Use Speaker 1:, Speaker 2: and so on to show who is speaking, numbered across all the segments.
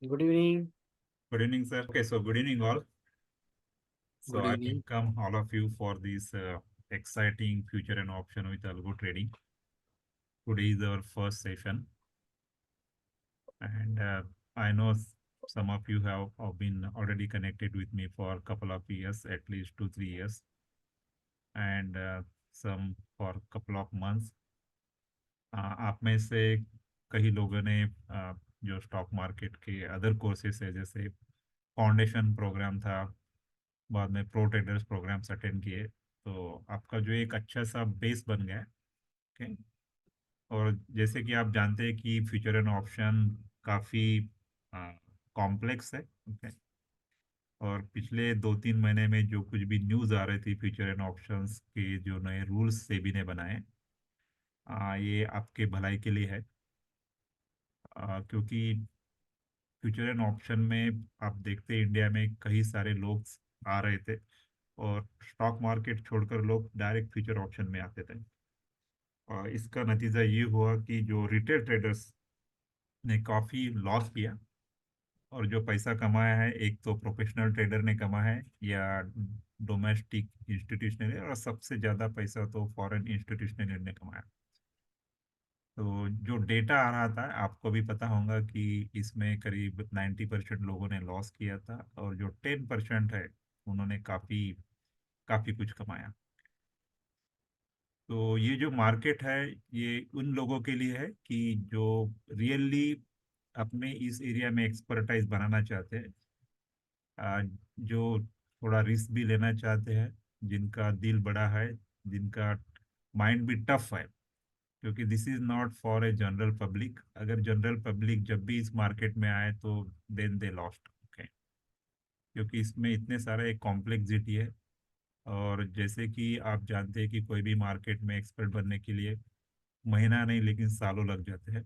Speaker 1: Good evening.
Speaker 2: Good evening, sir. Okay, so good evening, all. So
Speaker 1: good
Speaker 2: I
Speaker 1: evening.
Speaker 2: welcome all of you for this exciting future and option with algo trading. Today is our first session, and I know some of you have been already connected with me for a couple of years, at least 2 3 years, and some for a couple of months. आप में से कई लोगों ने जो stock market के other courses है, जैसे फाउंडेशन प्रोग्राम था, बाद में प्रो ट्रेडर्स प्रोग्राम्स अटेंड किए, तो आपका जो एक अच्छा सा बेस बन गया है। ओके। और जैसे कि आप जानते हैं कि फ्यूचर एंड ऑप्शन काफ़ी कॉम्प्लेक्स है। ओके। और पिछले 2 3 महीने में जो कुछ भी न्यूज़ आ रही थी फ्यूचर एंड ऑप्शंस के, जो नए रूल्स सेबी ने बनाए, ये आपके भलाई के लिए है। क्योंकि फ्यूचर एंड ऑप्शन में आप देखते हैं इंडिया में कई सारे लोग आ रहे थे, और स्टॉक मार्केट छोड़कर लोग डायरेक्ट फ्यूचर ऑप्शन में आते थे। और इसका नतीजा ये हुआ कि जो रिटेल ट्रेडर्स ने काफ़ी लॉस किया, और जो पैसा कमाया है, एक तो प्रोफेशनल ट्रेडर ने कमाया है या डोमेस्टिक इंस्टीट्यूशनल, और सबसे ज़्यादा पैसा तो फॉरेन इंस्टीट्यूशनल ने कमाया। तो जो डेटा आ रहा था, आपको भी पता होगा कि इसमें करीब 90% लोगों ने लॉस किया था, और जो 10% है उन्होंने काफ़ी काफ़ी कुछ कमाया। तो ये जो मार्केट है, ये उन लोगों के लिए है कि जो रियली अपने इस एरिया में एक्सपर्टाइज बनाना चाहते हैं, जो थोड़ा रिस्क भी लेना चाहते हैं, जिनका दिल बड़ा है, जिनका माइंड भी टफ है। क्योंकि this is not for a general public. अगर जनरल पब्लिक जब भी इस मार्केट में आए तो देन दे लॉस्ट। ओके। क्योंकि इसमें इतने सारे एक कॉम्प्लेक्सिटी है, और जैसे कि आप जानते हैं कि कोई भी मार्केट में एक्सपर्ट बनने के लिए महीना नहीं लेकिन सालों लग जाते हैं।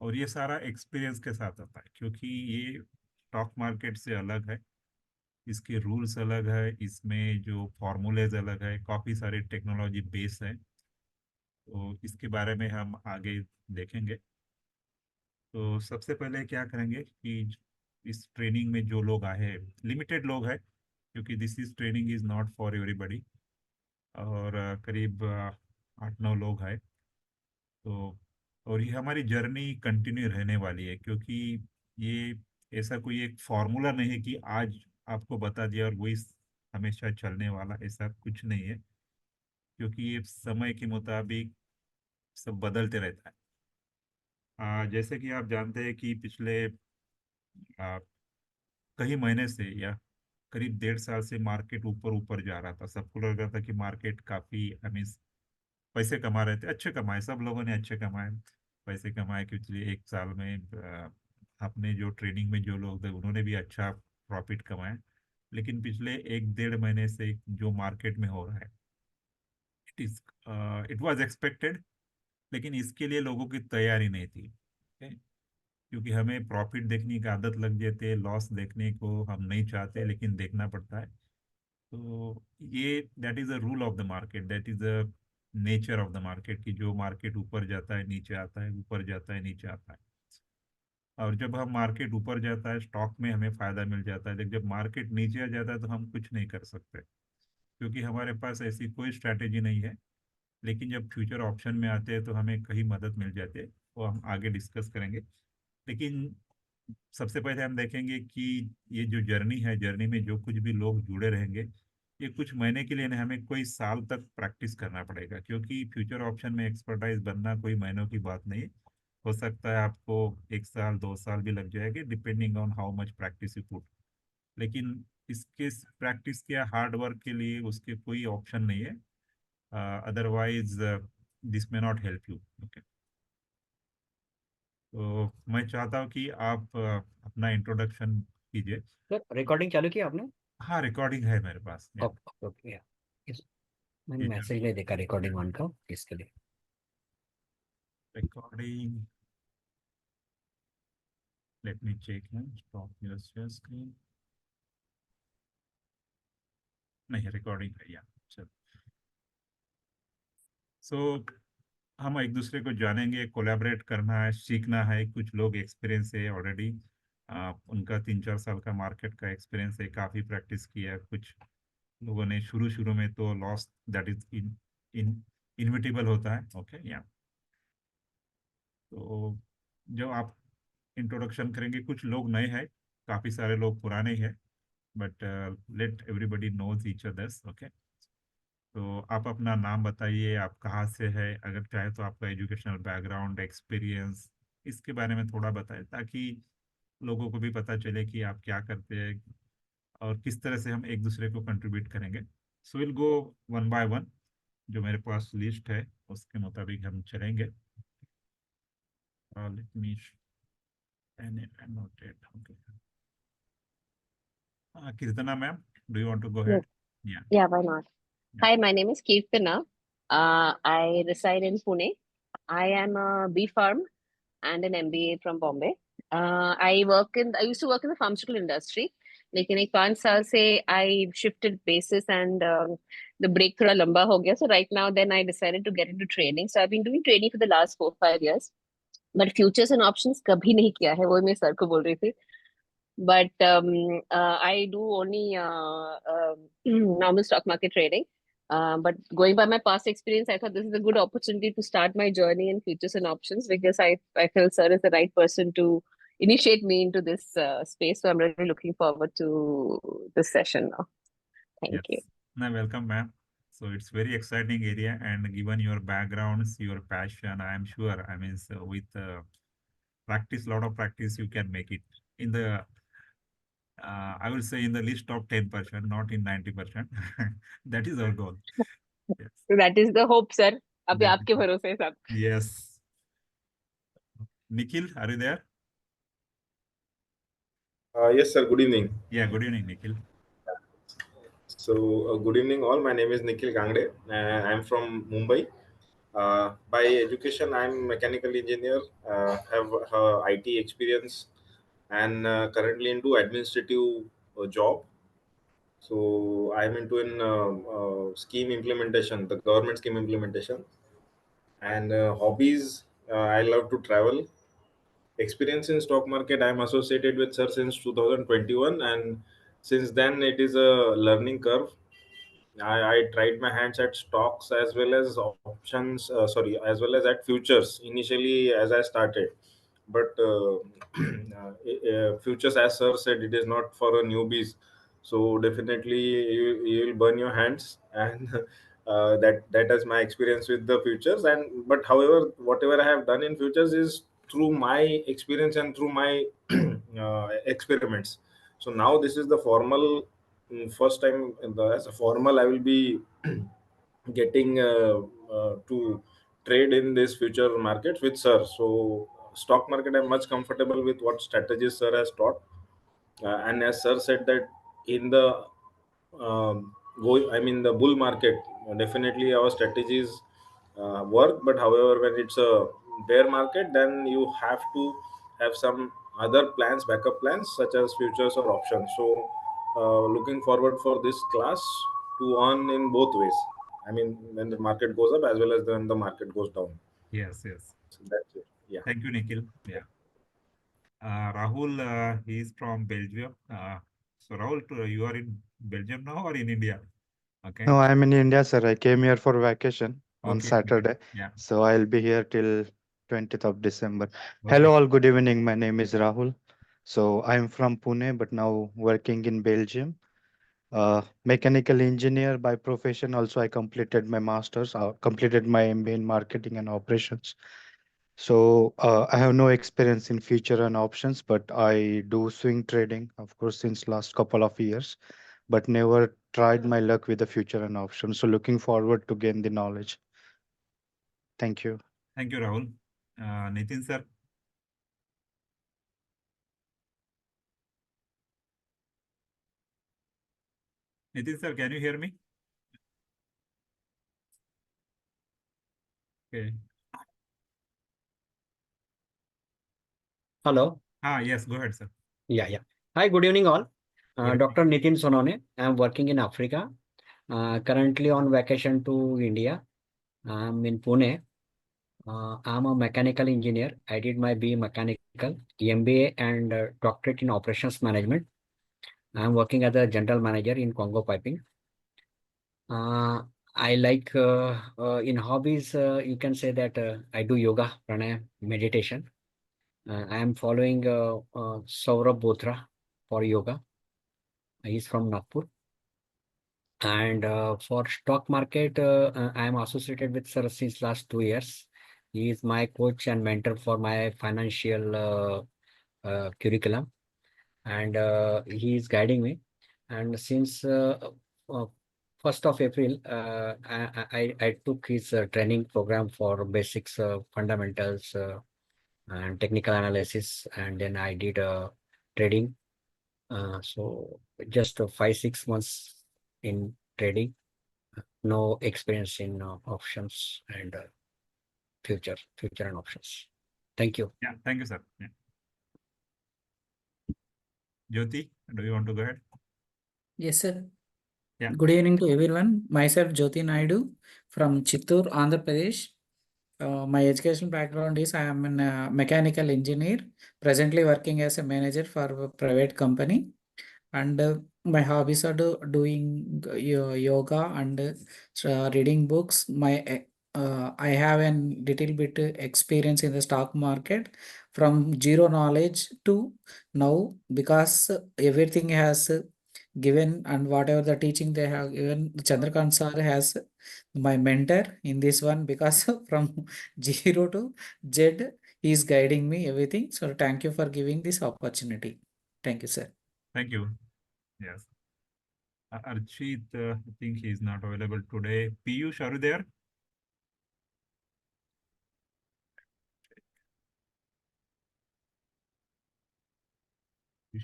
Speaker 2: और ये सारा एक्सपीरियंस के साथ आता है, क्योंकि ये स्टॉक मार्केट से अलग है। इसके रूल्स अलग है, इसमें जो फॉर्मूलेज अलग है, काफ़ी सारे टेक्नोलॉजी बेस है। तो इसके बारे में हम आगे देखेंगे। तो सबसे पहले क्या करेंगे कि इस ट्रेनिंग में जो लोग आए हैं, लिमिटेड लोग हैं, क्योंकि this is training is not for everybody. और करीब 8 9 लोग हैं। तो और ये हमारी जर्नी कंटिन्यू रहने वाली है, क्योंकि ये ऐसा कोई एक फॉर्मूला नहीं है कि आज आपको बता दिया और वही हमेशा चलने वाला, ऐसा कुछ नहीं है। क्योंकि ये समय के मुताबिक सब बदलते रहता है। जैसे कि आप जानते हैं कि पिछले आ, कई महीने से या करीब 1.5 साल से मार्केट ऊपर ऊपर जा रहा था। सबको लग रहा था कि मार्केट काफी हमें पैसे कमा रहे थे, अच्छे कमाए, सब लोगों ने अच्छे कमाए, पैसे कमाए। कि पिछले 1 साल में अपने जो ट्रेनिंग में जो लोग थे उन्होंने भी अच्छा प्रॉफिट कमाया। लेकिन पिछले 1 1.5 महीने से जो मार्केट में हो रहा है, इट वाज एक्सपेक्टेड, लेकिन इसके लिए लोगों की तैयारी नहीं थी। okay? क्योंकि हमें प्रॉफिट देखने की आदत लग जाती है, लॉस देखने को हम नहीं चाहते, लेकिन देखना पड़ता है। तो ये that is the rule of the market, that is the nature of the market, कि जो मार्केट ऊपर जाता है नीचे आता है, ऊपर जाता है नीचे आता है। और जब हम मार्केट ऊपर जाता है स्टॉक में हमें फायदा मिल जाता है, लेकिन जब मार्केट नीचे आ जाता है तो हम कुछ नहीं कर सकते, क्योंकि हमारे पास ऐसी कोई स्ट्रैटेजी नहीं है। लेकिन जब फ्यूचर ऑप्शन में आते हैं तो हमें कहीं मदद मिल जाती है, वो हम आगे डिस्कस करेंगे। लेकिन सबसे पहले हम देखेंगे कि ये जो जर्नी है, जर्नी में जो कुछ भी लोग जुड़े रहेंगे, ये कुछ महीने के लिए नहीं, हमें कोई साल तक प्रैक्टिस करना पड़ेगा। क्योंकि फ्यूचर ऑप्शन में एक्सपर्टाइज बनना कोई महीनों की बात नहीं है। हो सकता है आपको 1 साल 2 साल भी लग जाएंगे, depending on how much practice you put. लेकिन इसके प्रैक्टिस के हार्ड वर्क के लिए उसके कोई ऑप्शन नहीं है। अदरवाइज दिस में नॉट हेल्प यू। ओके। तो मैं चाहता हूँ कि आप अपना इंट्रोडक्शन कीजिए।
Speaker 1: सर रिकॉर्डिंग चालू किया आपने?
Speaker 2: हाँ, रिकॉर्डिंग है मेरे पास। या
Speaker 1: ओके ओके ओके, या मैंने
Speaker 2: ये जो
Speaker 1: मैसेज नहीं देखा रिकॉर्डिंग ऑन का, इसके लिए।
Speaker 2: रिकॉर्डिंग, लेट मी चेक है, स्टॉप योर शेयर स्क्रीन। नहीं, रिकॉर्डिंग है। या चलो। सो हम एक दूसरे को जानेंगे, कोलैबोरेट करना है, सीखना है। कुछ लोग एक्सपीरियंस है ऑलरेडी, उनका 3-4 साल का मार्केट का एक्सपीरियंस है, काफ़ी प्रैक्टिस किया। कुछ लोगों ने शुरू में तो लॉस दैट इज इनविटेबल होता है। ओके या तो जो आप इंट्रोडक्शन करेंगे, कुछ लोग नए हैं, काफ़ी सारे लोग पुराने हैं, but let everybody knows each others. Okay, तो आप अपना नाम बताइए, आप कहाँ से है, अगर चाहे तो आपका एजुकेशनल बैकग्राउंड, एक्सपीरियंस, इसके बारे में थोड़ा बताएं, ताकि लोगों को भी पता चले कि आप क्या करते हैं और किस तरह से हम एक दूसरे को कंट्रीब्यूट करेंगे। So will go one by one, जो मेरे पास लिस्ट है उसके मुताबिक हम चलेंगे। Let me note it. Okay, Keerthana ma'am, do you want to go
Speaker 3: Yes.
Speaker 2: Head? या
Speaker 3: Yeah, why not?
Speaker 2: या
Speaker 3: Hi, my name is Kirtana. I reside in Pune. I am a B Farm and an MBA from Bombay. I used to work in the pharmaceutical industry. लेकिन एक 5 साल से I shifted bases and the break थोड़ा लंबा हो गया. So right now then I decided to get into training. So I've been doing training for the last 4-5 years. But futures and options कभी नहीं किया है. वो मैं सर को बोल रही थी. But I do only normal stock market trading. But going by my past experience, I thought this is a good opportunity to start my journey in futures and options, because I feel sir is the right person to initiate me into this space. So I'm really looking forward to this session now. Thank you.
Speaker 2: yes, no, welcome ma'am. So it's very exciting area, and given your backgrounds, your passion, I am sure, I mean, so with practice, lot of practice, you can make it in the I will say in the list of 10%, not in 90%. That is our goal. Yes,
Speaker 3: So that is the hope, sir. अभी आपके
Speaker 2: definitely.
Speaker 3: भरोसे सब.
Speaker 2: Yes. Nikhil, are you there?
Speaker 4: Yes, sir. Good evening.
Speaker 2: Yeah, good evening, Nikhil.
Speaker 4: So, good evening, all. My name is Nikhil Gangde. I'm from Mumbai. By education, I'm mechanical engineer. Have IT experience, and currently into administrative job. So, I'm into an scheme implementation, the government scheme implementation, and hobbies. I love to travel. Experience in stock market, I'm associated with sir since 2021, and since then it is a learning curve. I tried my hands at stocks as well as options, as well as at futures initially as I started. But futures, as sir said, it is not for a newbies. So definitely you will burn your hands, and that is my experience with the futures. And but however, whatever I have done in futures is through my experience and through my experiments. So now this is the formal. First time as a formal, I will be getting to trade in this future market with sir. So stock market, I'm much comfortable with what strategies sir has taught. And as sir said that in the I mean the bull market, definitely our strategies work. But however, when it's a bear market, then you have to have some other plans, backup plans, such as futures or options. So looking forward for this class to earn in both ways. I mean, when the market goes up as well as when the market goes down.
Speaker 2: Yes, yes.
Speaker 4: So that's it. Yeah.
Speaker 2: Thank you, Nikhil. Yeah. Rahul, he is from Belgium. So Rahul, you are in Belgium now or in India? Okay.
Speaker 5: No, I'm in India, sir. I came here for vacation on
Speaker 2: Okay.
Speaker 5: Saturday.
Speaker 2: Yeah.
Speaker 5: So I'll be here till 20th of December.
Speaker 2: Okay.
Speaker 5: Hello, all. Good evening. My name is Rahul. So I'm from Pune, but now working in Belgium. Mechanical engineer by profession. Also, I completed my master's, completed my MBA in marketing and operations. So I have no experience in future and options, but I do swing trading, of course, since last couple of years, but never tried my luck with the future and options. So looking forward to gain the knowledge. Thank you.
Speaker 2: Thank you, Rahul. Nitin sir. Nitin sir, can you hear me? Okay.
Speaker 1: Hello.
Speaker 2: Yes, go ahead, sir.
Speaker 1: Yeah. Hi, good evening, all.
Speaker 2: Good
Speaker 1: Dr. Nitin Sonone. I'm working in Africa. Currently on vacation to India. I'm in Pune. I'm a mechanical engineer. I did my BE Mechanical, MBA, and doctorate in Operations Management. I'm working as a general manager in Congo Piping. I like in hobbies, you can say that I do yoga, pranayam, meditation. I am following Saurabh Bothra for yoga. He's from Nagpur. And for stock market, I am associated with sir since last 2 years. He is my coach and mentor for my financial curriculum, and he is guiding me. And since uh, 1st of April, I took his training program for basics, fundamentals, and technical analysis, and then I did trading. So just 5-6 months in trading, no experience in options and future and options. Thank you.
Speaker 2: Yeah, thank you, sir. Yeah. Jyoti, do you want to go ahead?
Speaker 6: Yes, sir.
Speaker 2: Yeah.
Speaker 6: Good evening to everyone. Myself, Jyoti Naidu from Chittoor, Andhra Pradesh. My education background is I am a mechanical engineer, presently working as a manager for a private company. And my hobbies are doing yoga and reading books. I have a little bit experience in the stock market from zero knowledge to now, because everything has given, and whatever the teaching they have given, Chandrakant sir has my mentor in this one, because from zero to Z he is guiding me everything. So thank you for giving this opportunity. Thank you, sir.
Speaker 2: Thank you. Yes. Archit, I think he is not available today. Piyush, are you there?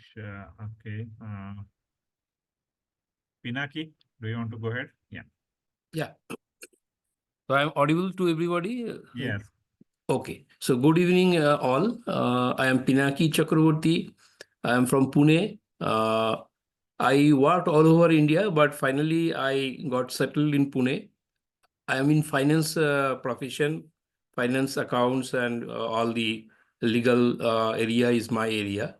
Speaker 2: Okay. Pinaki, do you want to go ahead? Yeah.
Speaker 7: Yeah. So I'm audible to everybody?
Speaker 2: Yes.
Speaker 7: Okay. So good evening, all. I am Pinaki Chakraborty. I am from Pune. I worked all over India, but finally I got settled in Pune. I am in finance profession, finance accounts, and all the legal area is my area.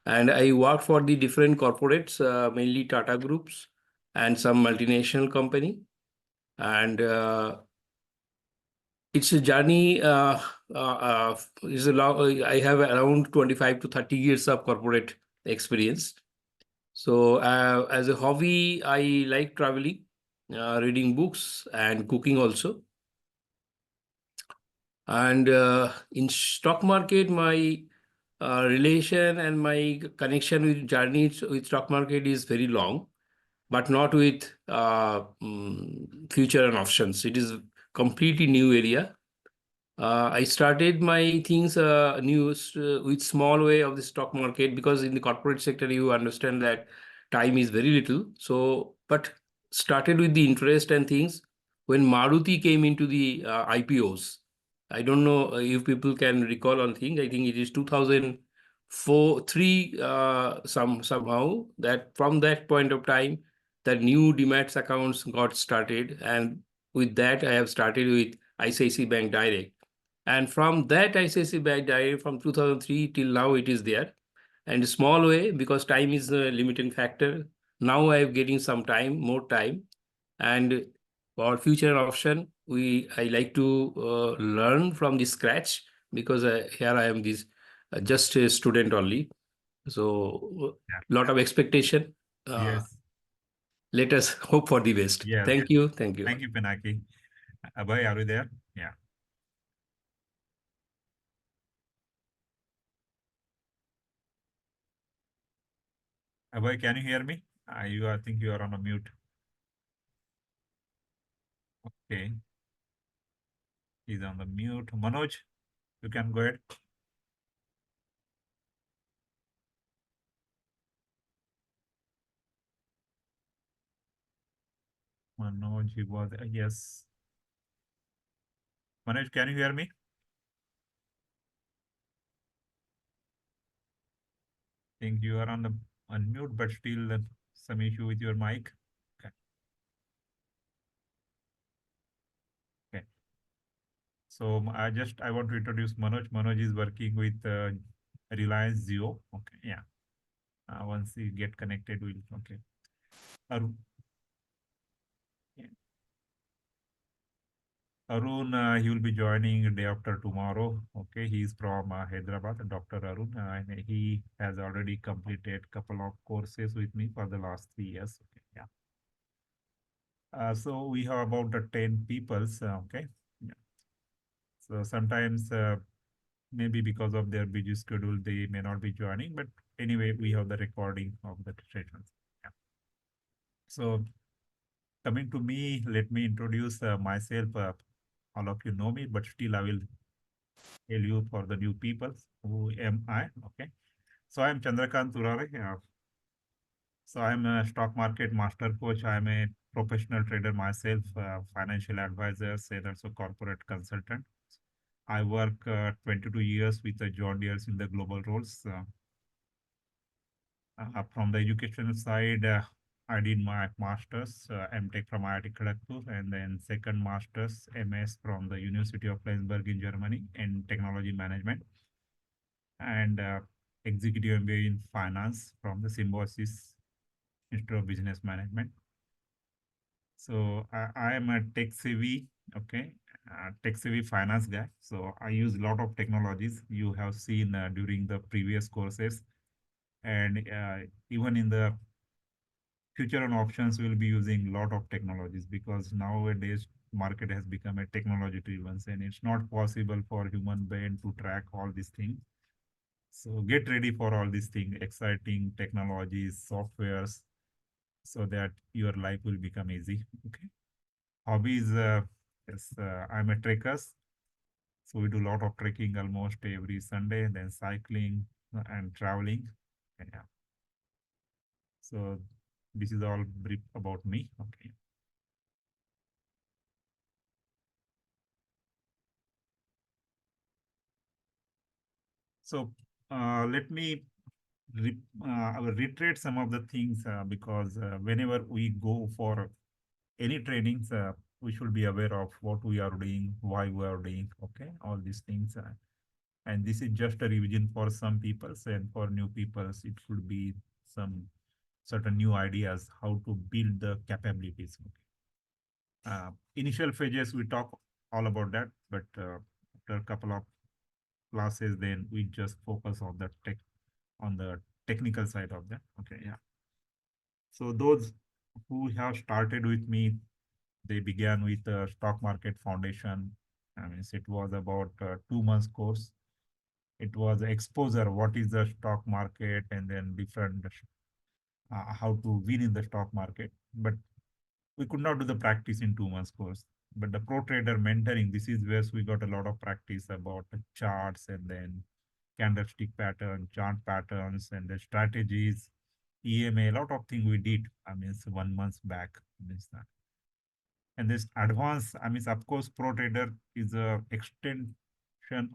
Speaker 7: And I work for the different corporates, mainly Tata Groups and some multinational company. And it's a journey. Is a long, I have around 25 to 30 years of corporate experience. So as a hobby, I like traveling, reading books, and cooking also. And in stock market, my relation and my connection with journeys with stock market is very long, but not with future and options. It is completely new area. I started my things news with small way of the stock market, because in the corporate sector you understand that time is very little. So, but started with the interest and things when Maruti came into the IPOs. I don't know if people can recall on things. I think it is 2004, 3 somehow, that from that point of time that new Demat accounts got started, and with that I have started with ICICI Bank Direct. And from that ICICI Bank Direct from 2003 till now it is there. And small way, because time is a limiting factor. Now I am getting some time, more time. And for future option, I like to learn from the scratch, because here I am just a student only. So lot of expectation.
Speaker 2: Yes.
Speaker 7: Let us hope for the best.
Speaker 2: Yes.
Speaker 7: Thank you. Thank you.
Speaker 2: Thank you, Pinaki. Abhay, are you there? Yeah. Abhay, can you hear me? I think you are on a mute. Okay. He's on the mute. Manoj, you can go ahead. Manoj, he was, yes. Manoj, can you hear me? Think you are on the unmute, but still some issue with your mic. Okay. Okay. So I want to introduce Manoj. Manoj is working with Reliance Jio. Okay, yeah. Once you get connected, we'll okay. Arun, yeah. Arun, he will be joining day after tomorrow. Okay, he is from Hyderabad, Dr. Arun, and he has already completed couple of courses with me for the last 3 years. Okay, yeah. So we have about 10 peoples. Okay, yeah. So sometimes maybe because of their busy schedule, they may not be joining, but anyway, we have the recording of the sessions. Yeah. So coming to me, let me introduce myself. All of you know me, but still I will tell you for the new people, who am I? Okay. So I'm Chandrakant Turare. So I'm a stock market master coach. I'm a professional trader myself, financial advisor, and also corporate consultant. I work 22 years with the John Deere's in the global roles. From the educational side, I did my master's, MTech from IIT Kharagpur, and then second master's, MS from the University of Flensburg in Germany in technology management, and executive MBA in finance from the Symbiosis Institute of Business Management. So I am a tech savvy, okay, tech savvy finance guy. So I use a lot of technologies you have seen during the previous courses, and even in the future and options, we'll be using a lot of technologies, because nowadays market has become a technology driven, and it's not possible for human brain to track all these things. So get ready for all these things, exciting technologies, softwares, so that your life will become easy. Okay. Hobbies, yes, I'm a trekker. So we do a lot of trekking almost every Sunday, then cycling and traveling. Yeah. So this is all brief about me. Okay. So let me reiterate some of the things, because whenever we go for any trainings, we should be aware of what we are doing, why we are doing, okay, all these things. And this is just a revision for some people, and for new people, it should be some certain new ideas how to build the capabilities. Okay. Initial phases, we talk all about that, but after a couple of classes, then we just focus on the technical side of that. Okay, yeah. So those who have started with me, they began with the stock market foundation. I mean, it was about 2 months course. It was exposure, what is the stock market, and then different how to win in the stock market. But we could not do the practice in 2 months course. But the pro trader mentoring, this is where we got a lot of practice about the charts, and then candlestick pattern, chart patterns, and the strategies, EMA, a lot of things we did. I mean, 1 month back. Means that. And this advanced, I mean, of course, pro trader is a extension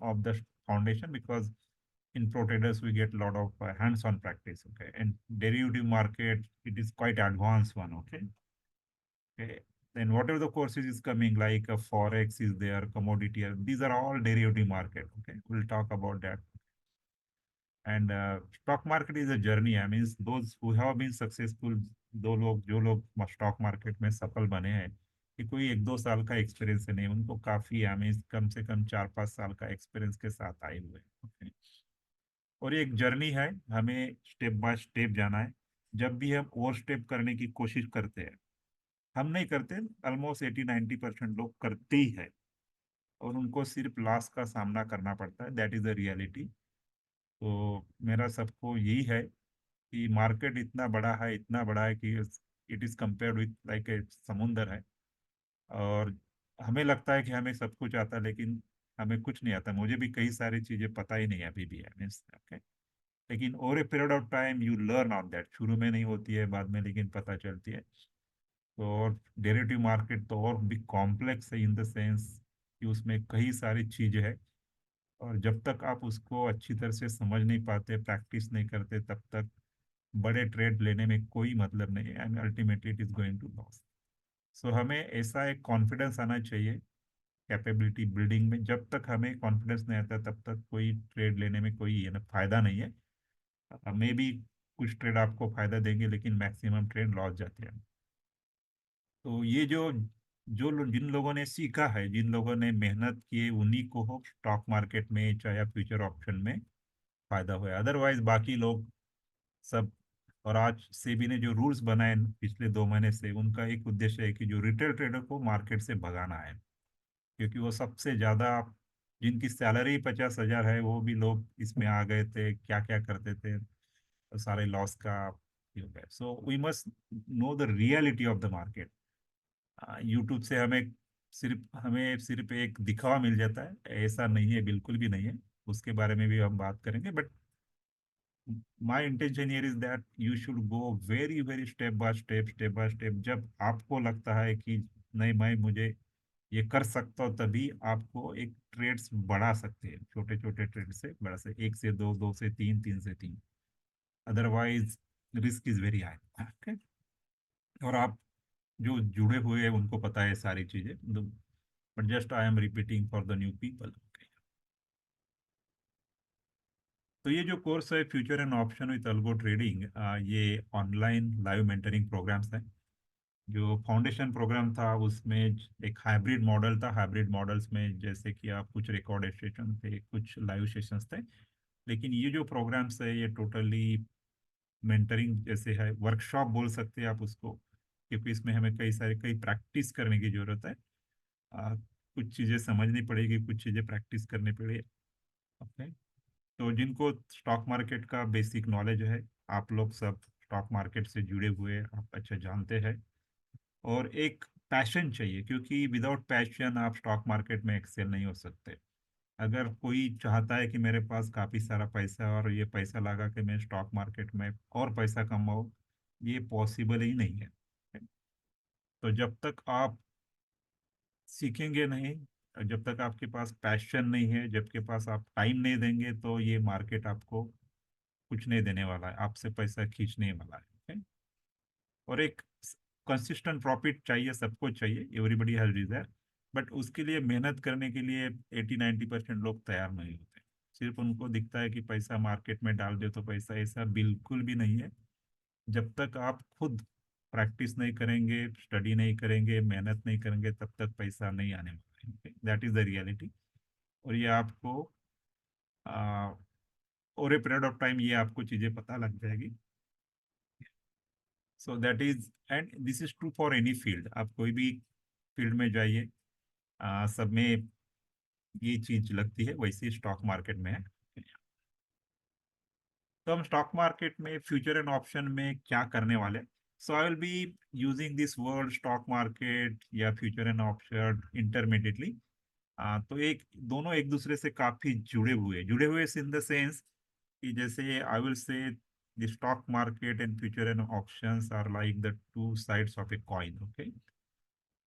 Speaker 2: of the foundation, because in pro traders we get a lot of hands-on practice. Okay, and derivative market, it is quite advanced one. Okay. Okay. Then whatever the courses is coming, like forex is there, commodity, these are all derivative market. Okay, we'll talk about that. And stock market is a journey. I mean, those who have been successful, जो लोग stock market में सफल बने हैं, कि कोई 1-2 साल का एक्सपीरियंस नहीं, उनको काफी, हमें कम से कम 4-5 साल का एक्सपीरियंस के साथ आए हुए हैं। और ये एक जर्नी है, हमें स्टेप बाय स्टेप जाना है। जब भी हम ओवर स्टेप करने की कोशिश करते हैं, हम नहीं करते, ऑलमोस्ट 80-90% लोग करते ही है, और उनको सिर्फ लॉस का सामना करना पड़ता है। That is the reality. तो मेरा सबको यही है कि मार्केट इतना बड़ा है कि it is compared with like a समुंदर है, और हमें लगता है कि हमें सब कुछ आता है, लेकिन हमें कुछ नहीं आता। मुझे भी कई सारी चीजें पता ही नहीं है अभी भी है। ओके, लेकिन over a period of time you learn on that. शुरू में नहीं होती है, बाद में लेकिन पता चलती है। तो और डेरिवेटिव मार्केट तो और भी कॉम्प्लेक्स है, इन द सेंस कि उसमें कई सारी चीजें हैं, और जब तक आप उसको अच्छी तरह से समझ नहीं पाते, प्रैक्टिस नहीं करते, तब तक बड़े ट्रेड लेने में कोई मतलब नहीं है, and ultimately it is going to loss. So हमें ऐसा एक कॉन्फिडेंस आना चाहिए कैपेबिलिटी बिल्डिंग में जब तक हमें कॉन्फिडेंस नहीं आता तब तक कोई ट्रेड लेने में कोई फायदा नहीं है। मे भी कुछ ट्रेड आपको फायदा देंगे लेकिन मैक्सिमम ट्रेड लॉस जाते हैं। तो ये जिन लोगों ने सीखा है, जिन लोगों ने मेहनत की, उन्हीं को हो स्टॉक मार्केट में चाहे फ्यूचर ऑप्शन में फायदा हुआ। अदरवाइज बाकी लोग सब, और आज सेबी ने जो रूल्स बनाए पिछले 2 महीने से, उनका एक उद्देश्य है कि जो रिटेल ट्रेडर को मार्केट से भगाना है, क्योंकि वो सबसे ज्यादा, जिनकी सैलरी 50,000 है, वो भी लोग इसमें आ गए थे, क्या क्या करते थे, तो सारे लॉस का so we must know the reality of the market. YouTube से हमें सिर्फ एक दिखावा मिल जाता है, ऐसा नहीं है, बिल्कुल भी नहीं है। उसके बारे में भी हम बात करेंगे, but my intention here is that you should go very worry step by step. जब आपको लगता है कि नहीं, मुझे ये कर सकता हूँ, तभी आपको एक ट्रेड्स बढ़ा सकते हैं, छोटे छोटे ट्रेड से बढ़ा से 1 से 2, 2 से 3, 3 से 3। Otherwise risk is very high. Okay, और आप जो जुड़े हुए हैं उनको पता है सारी चीजें, but just I am repeating for the new people. तो ये जो कोर्स है future and option with algo trading, ये ऑनलाइन लाइव मेंटरिंग प्रोग्राम्स हैं। जो फाउंडेशन प्रोग्राम था उसमें एक हाइब्रिड मॉडल था। हाइब्रिड मॉडल्स में जैसे कि आप कुछ रिकॉर्ड सेशन थे, कुछ लाइव सेशंस थे, लेकिन ये जो प्रोग्राम्स है ये टोटली मेंटरिंग जैसे है, वर्कशॉप बोल सकते हैं आप उसको, क्योंकि इसमें हमें कई प्रैक्टिस करने की जरूरत है। कुछ चीज़ें समझनी पड़ेगी, कुछ चीज़ें प्रैक्टिस करनी पड़ेगी। ओके, तो जिनको स्टॉक मार्केट का बेसिक नॉलेज है, आप लोग सब स्टॉक मार्केट से जुड़े हुए, आप अच्छा जानते हैं, और एक पैशन चाहिए, क्योंकि विदाउट पैशन आप स्टॉक मार्केट में एक्सेल नहीं हो सकते। अगर कोई चाहता है कि मेरे पास काफ़ी सारा पैसा और ये पैसा लगा के मैं स्टॉक मार्केट में और पैसा कमाऊँ, ये पॉसिबल ही नहीं है। तो जब तक आप सीखेंगे नहीं, जब तक आपके पास पैशन नहीं है, जब के पास आप टाइम नहीं देंगे, तो ये मार्केट आपको कुछ नहीं देने वाला है, आपसे पैसा खींचने वाला है। okay? और एक कंसिस्टेंट प्रॉफिट चाहिए, सबको चाहिए, एवरीबडी हैज डिजायर, बट उसके लिए मेहनत करने के लिए 80-90% लोग तैयार नहीं होते। सिर्फ उनको दिखता है कि पैसा मार्केट में डाल दे तो पैसा, ऐसा बिल्कुल भी नहीं है। जब तक आप खुद प्रैक्टिस नहीं करेंगे, स्टडी नहीं करेंगे, मेहनत नहीं करेंगे, तब तक पैसा नहीं आने वाला है। That is the reality. और ये आपको over a period of time ये आपको चीजें पता लग जाएगी। So that is, and this is true for any field. आप कोई भी फील्ड में जाइए, सब में ये चीज लगती है, वैसे स्टॉक मार्केट में है। तो हम स्टॉक मार्केट में फ्यूचर एंड ऑप्शन में क्या करने वाले, so I will be using this word stock market या फ्यूचर एंड ऑप्शन इंटरमीडिएटली। तो दोनों एक दूसरे से काफी जुड़े हुए इन द सेंस कि जैसे I will say the stock market and future and options are like the two sides of a coin. Okay,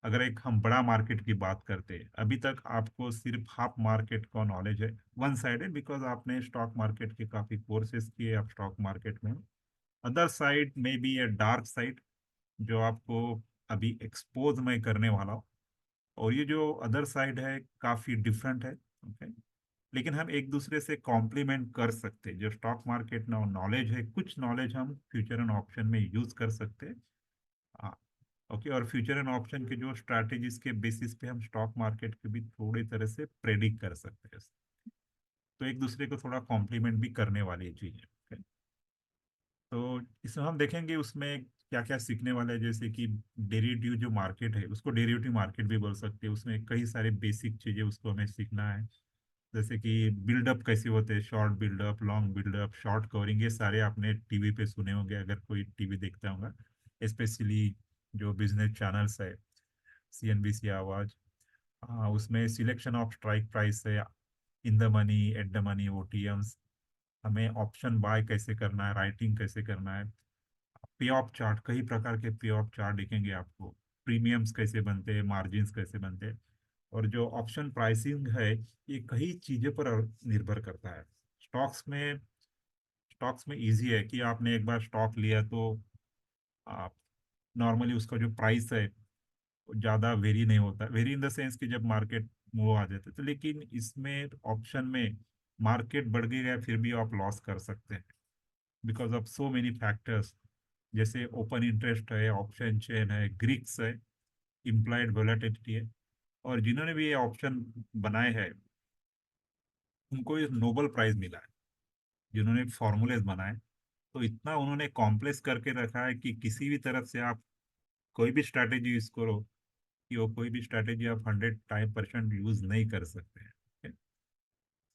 Speaker 2: अगर एक हम बड़ा मार्केट की बात करते हैं, अभी तक आपको सिर्फ हाफ मार्केट का नॉलेज है, वन साइड है, बिकॉज आपने स्टॉक मार्केट के काफी कोर्सेज किए, आप स्टॉक मार्केट में। अदर साइड में भी ए डार्क साइड जो आपको अभी एक्सपोज मैं करने वाला हूँ, और ये जो अदर साइड है काफी डिफरेंट है। ओके, लेकिन हम एक दूसरे से कॉम्प्लीमेंट कर सकते हैं। जो स्टॉक मार्केट नॉलेज है, कुछ नॉलेज हम फ्यूचर एंड ऑप्शन में यूज कर सकते हैं। ओके, और फ्यूचर एंड ऑप्शन के जो स्ट्रैटेजीज के बेसिस पे हम स्टॉक मार्केट के भी थोड़ी तरह से प्रेडिक्ट कर सकते हैं। तो एक दूसरे को थोड़ा कॉम्प्लीमेंट भी करने वाली चीज है। okay? तो इसमें हम देखेंगे उसमें क्या क्या सीखने वाले हैं, जैसे कि डेरिवेटिव जो मार्केट है उसको डेरिवेटिव मार्केट भी बोल सकते हैं। उसमें कई सारे बेसिक चीजें उसको हमें सीखना है, जैसे कि बिल्डअप कैसे होते हैं, short buildup, long buildup, short covering, ये सारे आपने टीवी पे सुने होंगे अगर कोई टीवी देखता होगा, स्पेशली जो बिजनेस चैनल्स है, CNBC आवाज। उसमें सिलेक्शन ऑफ स्ट्राइक प्राइस है, in the money, at the money, OTMs, हमें ऑप्शन बाय कैसे करना है, राइटिंग कैसे करना है, पे ऑफ चार्ट, कई प्रकार के पे ऑफ चार्ट दिखेंगे आपको, प्रीमियम्स कैसे बनते हैं, मार्जिन्स कैसे बनते हैं, और जो ऑप्शन प्राइसिंग है ये कई चीज़ों पर निर्भर करता है। स्टॉक्स में इजी है कि आपने एक बार स्टॉक लिया तो आप नॉर्मली उसका जो प्राइस है ज़्यादा वेरी नहीं होता, वेरी इन द सेंस कि जब मार्केट वो आ जाते। तो लेकिन इसमें ऑप्शन में मार्केट बढ़ गया फिर भी आप लॉस कर सकते हैं, because of so many factors, जैसे ओपन इंटरेस्ट है, ऑप्शन चेन है, ग्रीक्स है, इम्प्लाइड वोलेटिलिटी है। और जिन्होंने भी ये ऑप्शन बनाए हैं उनको ये नोबेल प्राइज मिला है, जिन्होंने फॉर्मूलेज बनाए। तो इतना उन्होंने कॉम्प्लेक्स करके रखा है कि किसी भी तरफ से आप कोई भी स्ट्रैटेजी यूज करो, कि वो कोई भी स्ट्रैटेजी आप 100% यूज नहीं कर सकते हैं।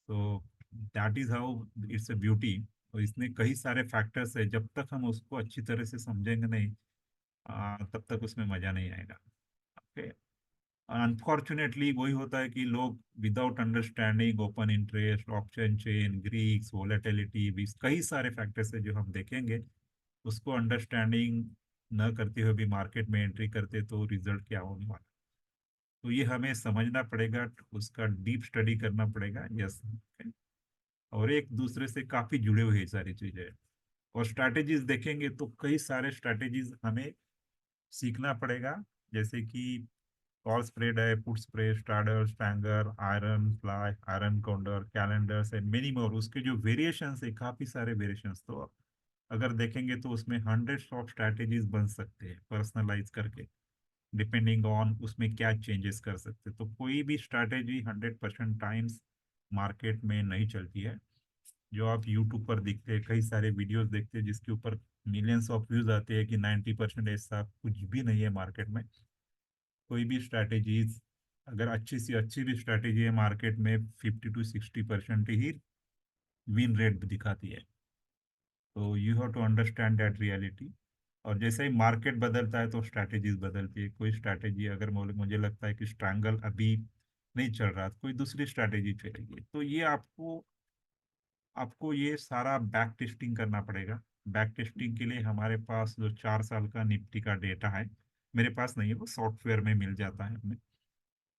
Speaker 2: तो that is how it's a beauty. और इसमें कई सारे फैक्टर्स है, जब तक हम उसको अच्छी तरह से समझेंगे नहीं तब तक उसमें मजा नहीं आएगा। ओके। अनफॉर्चुनेटली वही होता है कि लोग without understanding open interest, option chain, Greeks, volatility, कई सारे फैक्टर्स है जो हम देखेंगे, उसको अंडरस्टैंडिंग न करते हुए भी मार्केट में एंट्री करते तो रिजल्ट क्या होने वाला। तो ये हमें समझना पड़ेगा, उसका डीप स्टडी करना पड़ेगा। यस। और एक दूसरे से काफी जुड़े हुए ये सारी चीजें। और स्ट्रैटेजीज देखेंगे तो कई सारे स्ट्रैटेजीज हमें सीखना पड़ेगा, जैसे कि कॉल स्प्रेड है, put spread, straddle, strangle, iron fly, iron counter, calendars and many more. उसके जो वेरिएशंस है, काफी सारे वेरिएशंस, तो अगर देखेंगे तो उसमें हंड्रेड्स ऑफ स्ट्रैटेजीज बन सकते हैं पर्सनलाइज करके, डिपेंडिंग ऑन उसमें क्या चेंजेस कर सकते हैं। तो कोई भी स्ट्रैटेजी 100% टाइम्स मार्केट में नहीं चलती है। जो आप यूट्यूब पर देखते हैं, कई सारे वीडियोस देखते हैं जिसके ऊपर मिलियंस ऑफ व्यूज आते हैं, कि 90% ऐसा कुछ भी नहीं है मार्केट में। कोई भी स्ट्रैटेजीज, अगर अच्छी सी अच्छी भी स्ट्रैटेजी है मार्केट में, 50 to 60% ही विन रेट दिखाती है। तो you have to understand that reality. और जैसे ही मार्केट बदलता है तो स्ट्रैटेजीज बदलती है। कोई स्ट्रैटेजी अगर मुझे लगता है कि स्ट्रैंगल अभी नहीं चल रहा, तो कोई दूसरी स्ट्रैटेजी चलेगी। तो ये आपको आपको ये सारा बैक टेस्टिंग करना पड़ेगा। बैक टेस्टिंग के लिए हमारे पास जो 4 साल का निफ्टी का डेटा है, मेरे पास नहीं है, वो सॉफ्टवेयर में मिल जाता है हमें।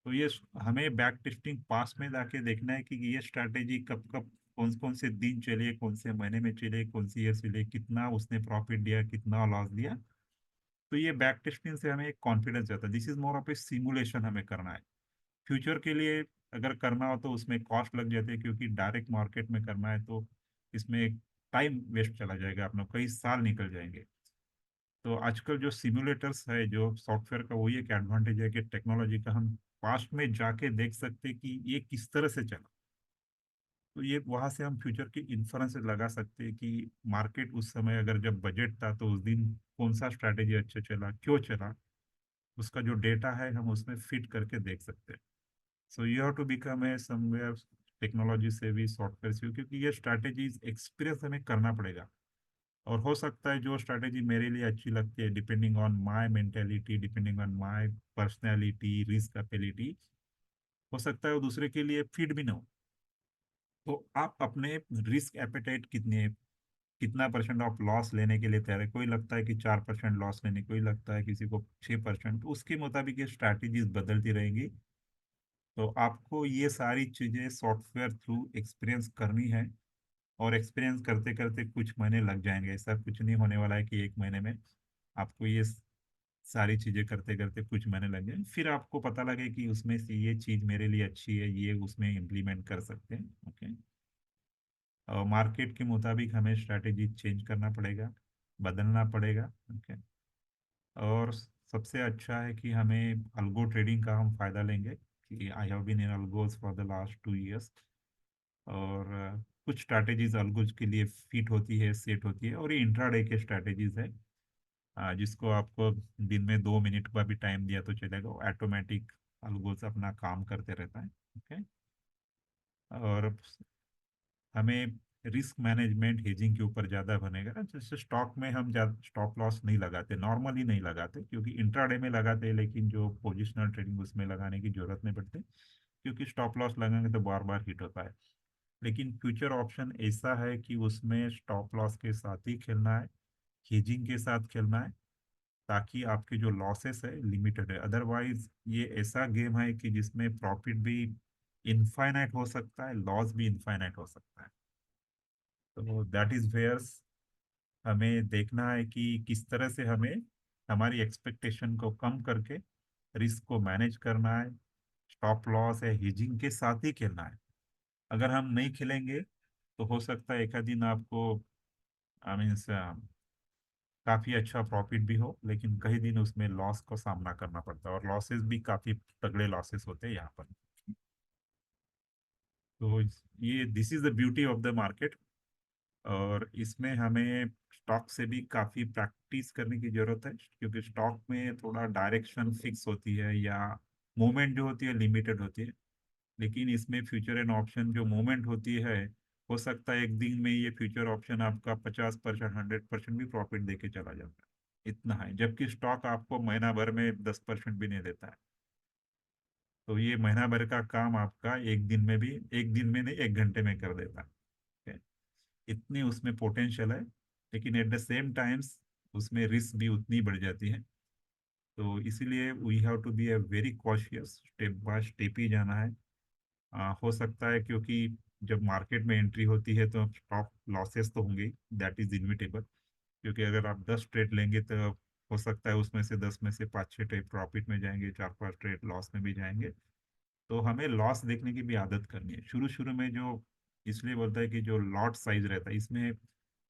Speaker 2: तो ये हमें बैक टेस्टिंग पास में जाके देखना है कि ये स्ट्रैटेजी कब कब, कौन कौन से दिन चले, कौन से महीने में चले, कौन सी ईयर चले, कितना उसने प्रॉफिट दिया, कितना लॉस दिया। तो ये बैक टेस्टिंग से हमें एक कॉन्फिडेंस आता है। This is more of A simulation हमें करना है। फ्यूचर के लिए अगर करना हो तो उसमें कॉस्ट लग जाती है, क्योंकि डायरेक्ट मार्केट में करना है तो इसमें एक टाइम वेस्ट चला जाएगा अपना, कई साल निकल जाएंगे। तो आजकल जो सिमुलेटर्स है, जो सॉफ्टवेयर का, वही एक एडवांटेज है कि टेक्नोलॉजी का, हम पास्ट में जाके देख सकते हैं कि ये किस तरह से चला। तो ये वहां से हम फ्यूचर की इन्फ्रेंस लगा सकते हैं कि मार्केट उस समय अगर जब बजट था तो उस दिन कौन सा स्ट्रैटेजी अच्छा चला, क्यों चला, उसका जो डेटा है हम उसमें फिट करके देख सकते हैं। So you have to become a somewhere technology से भी, सॉफ्टवेयर से, क्योंकि ये स्ट्रैटेजीज एक्सपीरियंस हमें करना पड़ेगा। और हो सकता है जो स्ट्रैटेजी मेरे लिए अच्छी लगती है, depending on my mentality, depending on my personality, risk ability, हो सकता है वो दूसरे के लिए फिट भी ना हो। तो आप अपने रिस्क एपेटाइट कितने, कितना परसेंट ऑफ लॉस लेने के लिए तैयार है। कोई लगता है कि 4% लॉस लेने, कोई लगता है किसी को 6%, तो उसके मुताबिक ये स्ट्रैटेजीज बदलती रहेंगी। तो आपको ये सारी चीजें सॉफ्टवेयर थ्रू एक्सपीरियंस करनी है। और एक्सपीरियंस करते करते कुछ महीने लग जाएंगे, ऐसा कुछ नहीं होने वाला है कि 1 महीने में। आपको ये सारी चीजें करते करते कुछ महीने लग जाए, फिर आपको पता लगे कि उसमें से ये चीज मेरे लिए अच्छी है, ये उसमें इम्प्लीमेंट कर सकते हैं। ओके। और मार्केट के मुताबिक हमें स्ट्रैटेजी चेंज करना पड़ेगा, बदलना पड़ेगा। ओके। और सबसे अच्छा है कि हमें अल्गो ट्रेडिंग का हम फायदा लेंगे, कि I have been in algos for the last 2 years। और कुछ स्ट्रैटेजीज अल्गोज के लिए फिट होती है, सेट होती है, और ये इंट्राडे के स्ट्रैटेजीज है, जिसको आपको दिन में 2 मिनट का भी टाइम दिया तो चलेगा, ऑटोमेटिक अल्गोज अपना काम करते रहता है। ओके। और हमें रिस्क मैनेजमेंट, हेजिंग के ऊपर ज़्यादा बनेगा। जैसे स्टॉक में हम ज़्यादा स्टॉप लॉस नहीं लगाते, नॉर्मली नहीं लगाते, क्योंकि इंट्राडे में लगाते हैं, लेकिन जो पोजिशनल ट्रेडिंग उसमें लगाने की जरूरत नहीं पड़ती, क्योंकि स्टॉप लॉस लगाएंगे तो बार बार हिट होता है। लेकिन फ्यूचर ऑप्शन ऐसा है कि उसमें स्टॉप लॉस के साथ ही खेलना है, हेजिंग के साथ खेलना है, ताकि आपके जो लॉसेस है लिमिटेड है। अदरवाइज ये ऐसा गेम है कि जिसमें प्रॉफिट भी इनफाइनाइट हो सकता है, लॉस भी इनफाइनाइट हो सकता है। तो दैट इज वेयर हमें देखना है कि किस तरह से हमें हमारी एक्सपेक्टेशन को कम करके रिस्क को मैनेज करना है, स्टॉप लॉस है, हेजिंग के साथ ही खेलना है। अगर हम नहीं खेलेंगे तो हो सकता है एक आध दिन आपको आई मीन काफी अच्छा प्रॉफिट भी हो, लेकिन कई दिन उसमें लॉस को सामना करना पड़ता है, और लॉसेस भी काफी तगड़े लॉसेस होते हैं यहाँ पर। तो ये this is the beauty of the market, और इसमें हमें स्टॉक से भी काफी प्रैक्टिस करने की जरूरत है, क्योंकि स्टॉक में थोड़ा डायरेक्शन फिक्स होती है या मूवमेंट जो होती है लिमिटेड होती है। लेकिन इसमें फ्यूचर एंड ऑप्शन जो मूवमेंट होती है, हो सकता है एक दिन में ये फ्यूचर ऑप्शन आपका 50%, 100% भी प्रॉफिट देके चला जाता है, इतना है, जबकि स्टॉक आपको महीना भर में 10% भी नहीं देता है। तो ये महीना भर का काम आपका एक दिन में भी, एक दिन में नहीं, 1 घंटे में कर देता है। Okay? इतनी उसमें पोटेंशियल है, लेकिन एट द सेम टाइम्स उसमें रिस्क भी उतनी बढ़ जाती है। तो इसीलिए we have to be a very cautious, step by step ही जाना है। हो सकता है क्योंकि जब मार्केट में एंट्री होती है तो स्टॉक लॉसेस तो होंगे, दैट इज इनविटेबल, क्योंकि अगर आप 10 ट्रेड लेंगे तो हो सकता है उसमें से 10 में से 5-6 ट्रेड प्रॉफिट में जाएंगे, 4-5 ट्रेड लॉस में भी जाएंगे। तो हमें लॉस देखने की भी आदत करनी है शुरू शुरू में। जो इसलिए बोलता है कि जो लॉट साइज रहता है इसमें,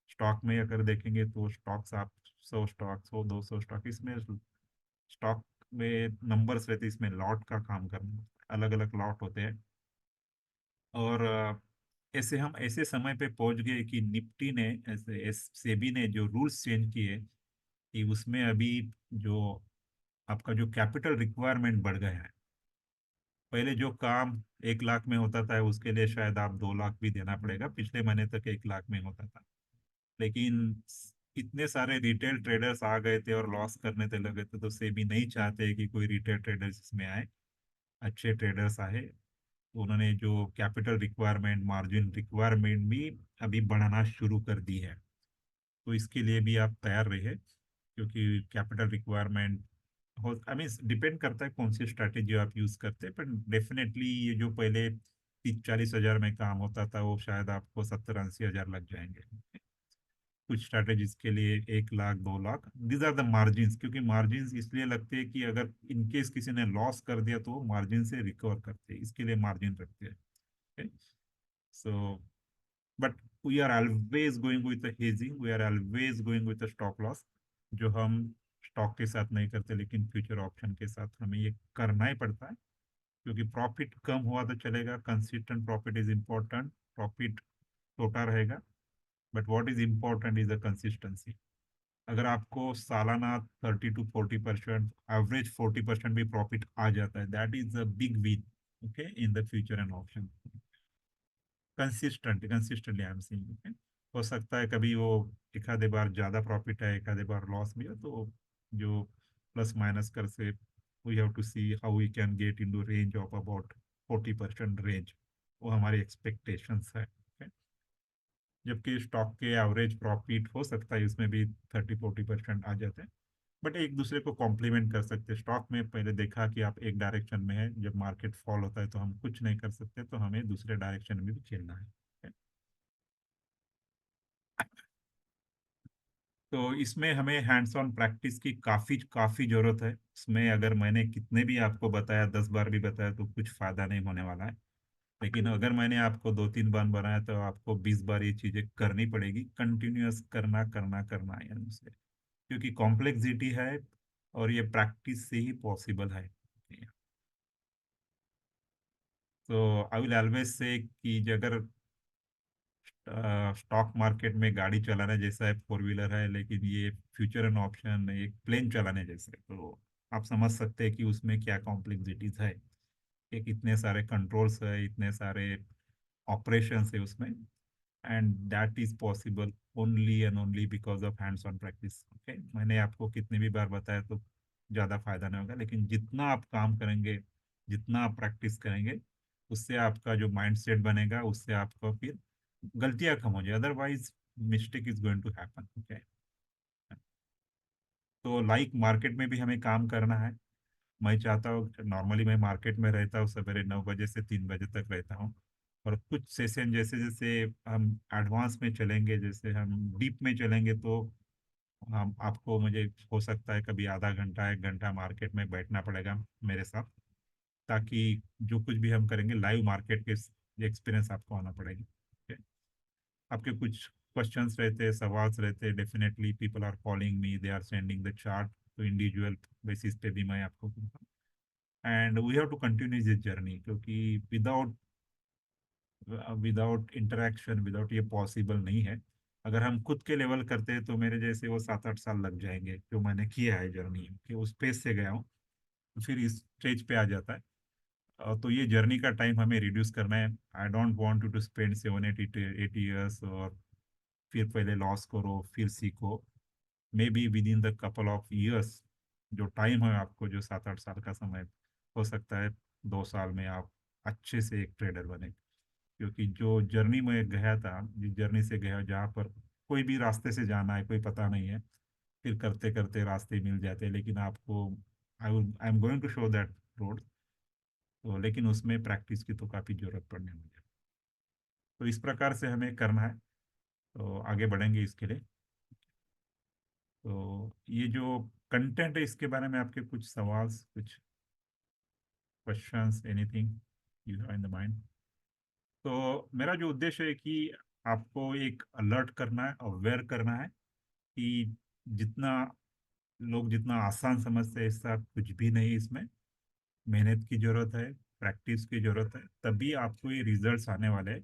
Speaker 2: स्टॉक में अगर देखेंगे तो स्टॉक्स आप 100 स्टॉक, 100-200 स्टॉक, इसमें स्टॉक में नंबर्स रहते हैं, इसमें लॉट का काम करना, अलग अलग लॉट होते हैं। और ऐसे हम ऐसे समय पे पहुंच गए कि निफ्टी ने, ऐसे सेबी ने जो रूल्स चेंज किए कि उसमें अभी जो आपका जो कैपिटल रिक्वायरमेंट बढ़ गया है। पहले जो काम 1 लाख में होता था उसके लिए शायद आप 2 लाख भी देना पड़ेगा, पिछले महीने तक 1 लाख में होता था। लेकिन इतने सारे रिटेल ट्रेडर्स आ गए थे और लॉस करने थे लगे थे, तो सेबी नहीं चाहते कि कोई रिटेल ट्रेडर्स इसमें आए, अच्छे ट्रेडर्स आए। तो उन्होंने जो कैपिटल रिक्वायरमेंट, मार्जिन रिक्वायरमेंट भी अभी बढ़ाना शुरू कर दी है। तो इसके लिए भी आप तैयार रहिए, क्योंकि कैपिटल रिक्वायरमेंट हो, आई मीन डिपेंड करता है कौन सी स्ट्रैटेजी आप यूज करते हैं, पर डेफिनेटली ये जो पहले 30-40 हज़ार में काम होता था वो शायद आपको 70-80 हज़ार लग जाएंगे। कुछ स्ट्रैटेजीज के लिए 1 lakh, 2 lakh, these are the margin, क्योंकि मार्जिन इसलिए लगते हैं कि अगर इनकेस किसी ने लॉस कर दिया तो वो मार्जिन से रिकवर करते हैं, इसके लिए मार्जिन रखते हैं। So but we are always going with hedging, we are always going with stop loss, जो हम स्टॉक के साथ नहीं करते, लेकिन फ्यूचर ऑप्शन के साथ हमें ये करना ही पड़ता है, क्योंकि प्रॉफिट कम हुआ तो चलेगा, consistent profit is important, profit छोटा रहेगा, but what is important is the consistency. अगर आपको सालाना 30-40%, एवरेज 40% भी प्रॉफिट आ जाता है, that is a big win, okay, in the future and option. Consistently I am saying, okay. हो सकता है कभी वो एक आधे बार ज्यादा प्रॉफिट है, एक आधे बार लॉस भी है, तो जो प्लस माइनस कर से we have to see how we can get into range of about 40% range, वो हमारी एक्सपेक्टेशंस है, okay? जबकि स्टॉक के एवरेज प्रॉफिट हो सकता है इसमें भी 30-40% आ जाते हैं, बट एक दूसरे को कॉम्प्लीमेंट कर सकते हैं। स्टॉक में पहले देखा कि आप एक डायरेक्शन में है, जब मार्केट फॉल होता है तो हम कुछ नहीं कर सकते, तो हमें दूसरे डायरेक्शन में भी खेलना है, okay? तो इसमें हमें हैंड्स ऑन प्रैक्टिस की काफी काफी जरूरत है। इसमें अगर मैंने कितने भी आपको बताया, 10 बार भी बताया, तो कुछ फायदा नहीं होने वाला है। लेकिन अगर मैंने आपको 2-3 बार बनाया तो आपको 20 बार ये चीजें करनी पड़ेगी, कंटिन्यूअस करना करना करना, यानी से, क्योंकि कॉम्प्लेक्सिटी है और ये प्रैक्टिस से ही पॉसिबल है। तो आई विल ऑलवेज से कि अगर स्टॉक मार्केट में गाड़ी चलाने जैसा है, 4 व्हीलर है, लेकिन ये फ्यूचर एंड ऑप्शन एक प्लेन चलाने जैसा है, तो आप समझ सकते हैं कि उसमें क्या कॉम्प्लेक्सिटीज है, कि कितने सारे कंट्रोल्स है, इतने सारे ऑपरेशंस है उसमें, and that is possible only and only because of hands on practice, okay. मैंने आपको कितने भी बार बताया तो ज़्यादा फायदा नहीं होगा, लेकिन जितना आप काम करेंगे, जितना आप प्रैक्टिस करेंगे, उससे आपका जो माइंड सेट बनेगा, उससे आपको फिर गलतियां कम हो जाए, otherwise mistake is going to happen, okay. तो लाइक मार्केट में भी हमें काम करना है। मैं चाहता हूँ, नॉर्मली मैं मार्केट में रहता हूँ, सवेरे 9 बजे से 3 बजे तक रहता हूँ, और कुछ सेशन जैसे जैसे हम एडवांस में चलेंगे, जैसे हम डीप में चलेंगे, तो हम आपको, मुझे हो सकता है कभी आधा घंटा 1 घंटा मार्केट में बैठना पड़ेगा मेरे साथ, ताकि जो कुछ भी हम करेंगे लाइव मार्केट के एक्सपीरियंस आपको आना पड़ेगा। okay? आपके कुछ क्वेश्चंस रहते, सवाल रहते, definitely people are calling me, they are sending the chart, तो इंडिविजुअल बेसिस पे भी मैं आपको and we have to continue this journey, क्योंकि विदाउट विदाउट इंटरेक्शन, विदाउट ये पॉसिबल नहीं है। अगर हम खुद के लेवल करते हैं तो मेरे जैसे वो 7-8 साल लग जाएंगे, जो मैंने किया है जर्नी कि उस पेज से गया हूँ, तो फिर इस स्टेज पे आ जाता है। तो ये जर्नी का टाइम हमें रिड्यूस करना है। I don't want to spend 7-8 years और फिर पहले लॉस करो फिर सीखो। Maybe within the couple of years, जो टाइम है आपको, जो 7-8 साल का समय, हो सकता है 2 साल में आप अच्छे से एक ट्रेडर बने। क्योंकि जो जर्नी में गया था, जिस जर्नी से गया जहाँ पर कोई भी रास्ते से जाना है, कोई पता नहीं है, फिर करते करते रास्ते मिल जाते हैं, लेकिन आपको I am going to show that road, तो लेकिन उसमें प्रैक्टिस की तो काफ़ी जरूरत पड़ने मुझे। तो इस प्रकार से हमें करना है, तो आगे बढ़ेंगे इसके लिए। तो ये जो कंटेंट है, इसके बारे में आपके कुछ सवाल, कुछ questions, anything you have in the mind? तो मेरा जो उद्देश्य है कि आपको एक अलर्ट करना है, अवेयर करना है कि जितना लोग जितना आसान समझते हैं, ऐसा कुछ भी नहीं। इसमें मेहनत की जरूरत है, प्रैक्टिस की जरूरत है, तभी आपको ये रिजल्ट्स आने वाले हैं।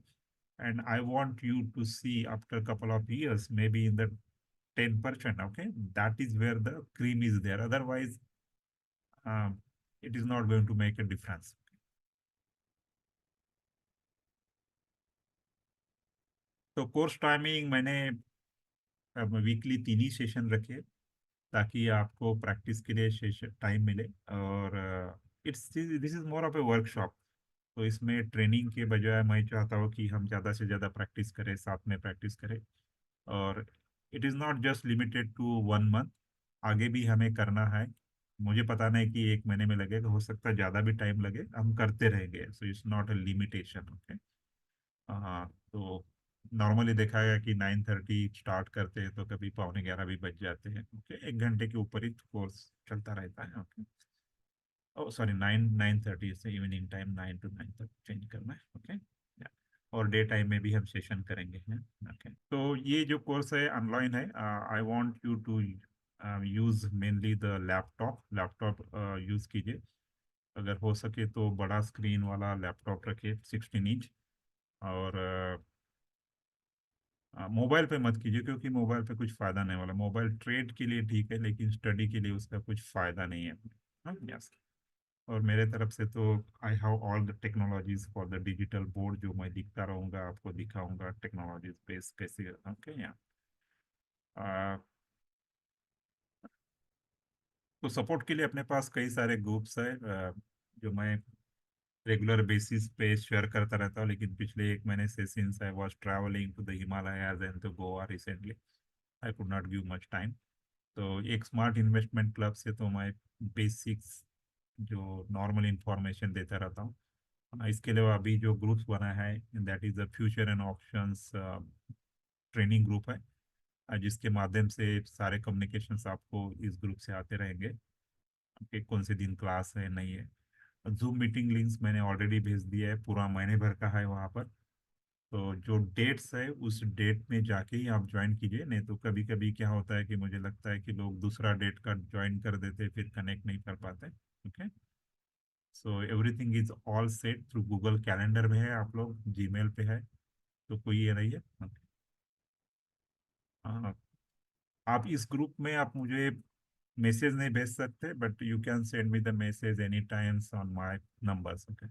Speaker 2: And I want you to see after couple of years, maybe in the 10%, okay, that is where the cream is there. Otherwise, it is not going to make a difference. तो course timing मैंने weekly 3 ही session रखे, ताकि आपको practice के लिए session time मिले। और this is more of A workshop. तो इसमें ट्रेनिंग के बजाय मैं चाहता हूँ कि हम ज़्यादा से ज़्यादा प्रैक्टिस करें, साथ में प्रैक्टिस करें। और it is not just limited to 1 month, आगे भी हमें करना है। मुझे पता नहीं कि 1 महीने में लगेगा, हो सकता है ज़्यादा भी टाइम लगे, हम करते रहेंगे। So it's not a limitation, okay. हाँ, तो नॉर्मली देखा गया कि 9:30 स्टार्ट करते हैं, तो कभी 11:15 भी बज जाते हैं, ओके। 1 घंटे के ऊपर ही कोर्स चलता रहता है, ओके। ओ सॉरी, 9:30 से इवनिंग टाइम 9 to 9 तक चेंज करना है, ओके। और डे टाइम में भी हम सेशन करेंगे, ओके। तो ये जो कोर्स है ऑनलाइन है। I want you to use mainly the laptop use कीजिए। अगर हो सके तो बड़ा स्क्रीन वाला लैपटॉप रखिए, 16 इंच। और मोबाइल पे मत कीजिए, क्योंकि मोबाइल पे कुछ फ़ायदा नहीं वाला। मोबाइल ट्रेड के लिए ठीक है, लेकिन स्टडी के लिए उसका कुछ फ़ायदा नहीं है। हाँ, यस। और मेरे तरफ से तो I have all the technologies for the digital board, जो मैं दिखता रहूँगा, आपको दिखाऊंगा टेक्नोलॉजीज बेस कैसे, ओके। या तो सपोर्ट के लिए अपने पास कई सारे ग्रुप्स है, जो मैं रेगुलर बेसिस पे शेयर करता रहता हूँ। लेकिन पिछले 1 महीने से, since I was travelling to the Himalayas and to Goa recently, I could not give much time. तो एक स्मार्ट इन्वेस्टमेंट क्लब से तो मैं बेसिक्स जो नॉर्मल इंफॉर्मेशन देता रहता हूँ। इसके अलावा अभी जो ग्रुप्स बना है, that is the future and options training group है, जिसके माध्यम से सारे कम्युनिकेशंस आपको इस ग्रुप से आते रहेंगे कि कौन से दिन क्लास है, नहीं है। जूम मीटिंग लिंक्स मैंने ऑलरेडी भेज दिया है, पूरा महीने भर का है वहाँ पर। तो जो डेट्स है, उस डेट में जाके ही आप ज्वाइन कीजिए। नहीं तो कभी कभी क्या होता है कि मुझे लगता है कि लोग दूसरा डेट का ज्वाइन कर देते, फिर कनेक्ट नहीं कर पाते, okay. So everything is all set through Google calendar में है, आप लोग जीमेल पे है, तो कोई ये नहीं है, okay? हाँ, आप इस ग्रुप में आप मुझे मैसेज नहीं भेज सकते, but you can send me the message any times on my numbers, okay.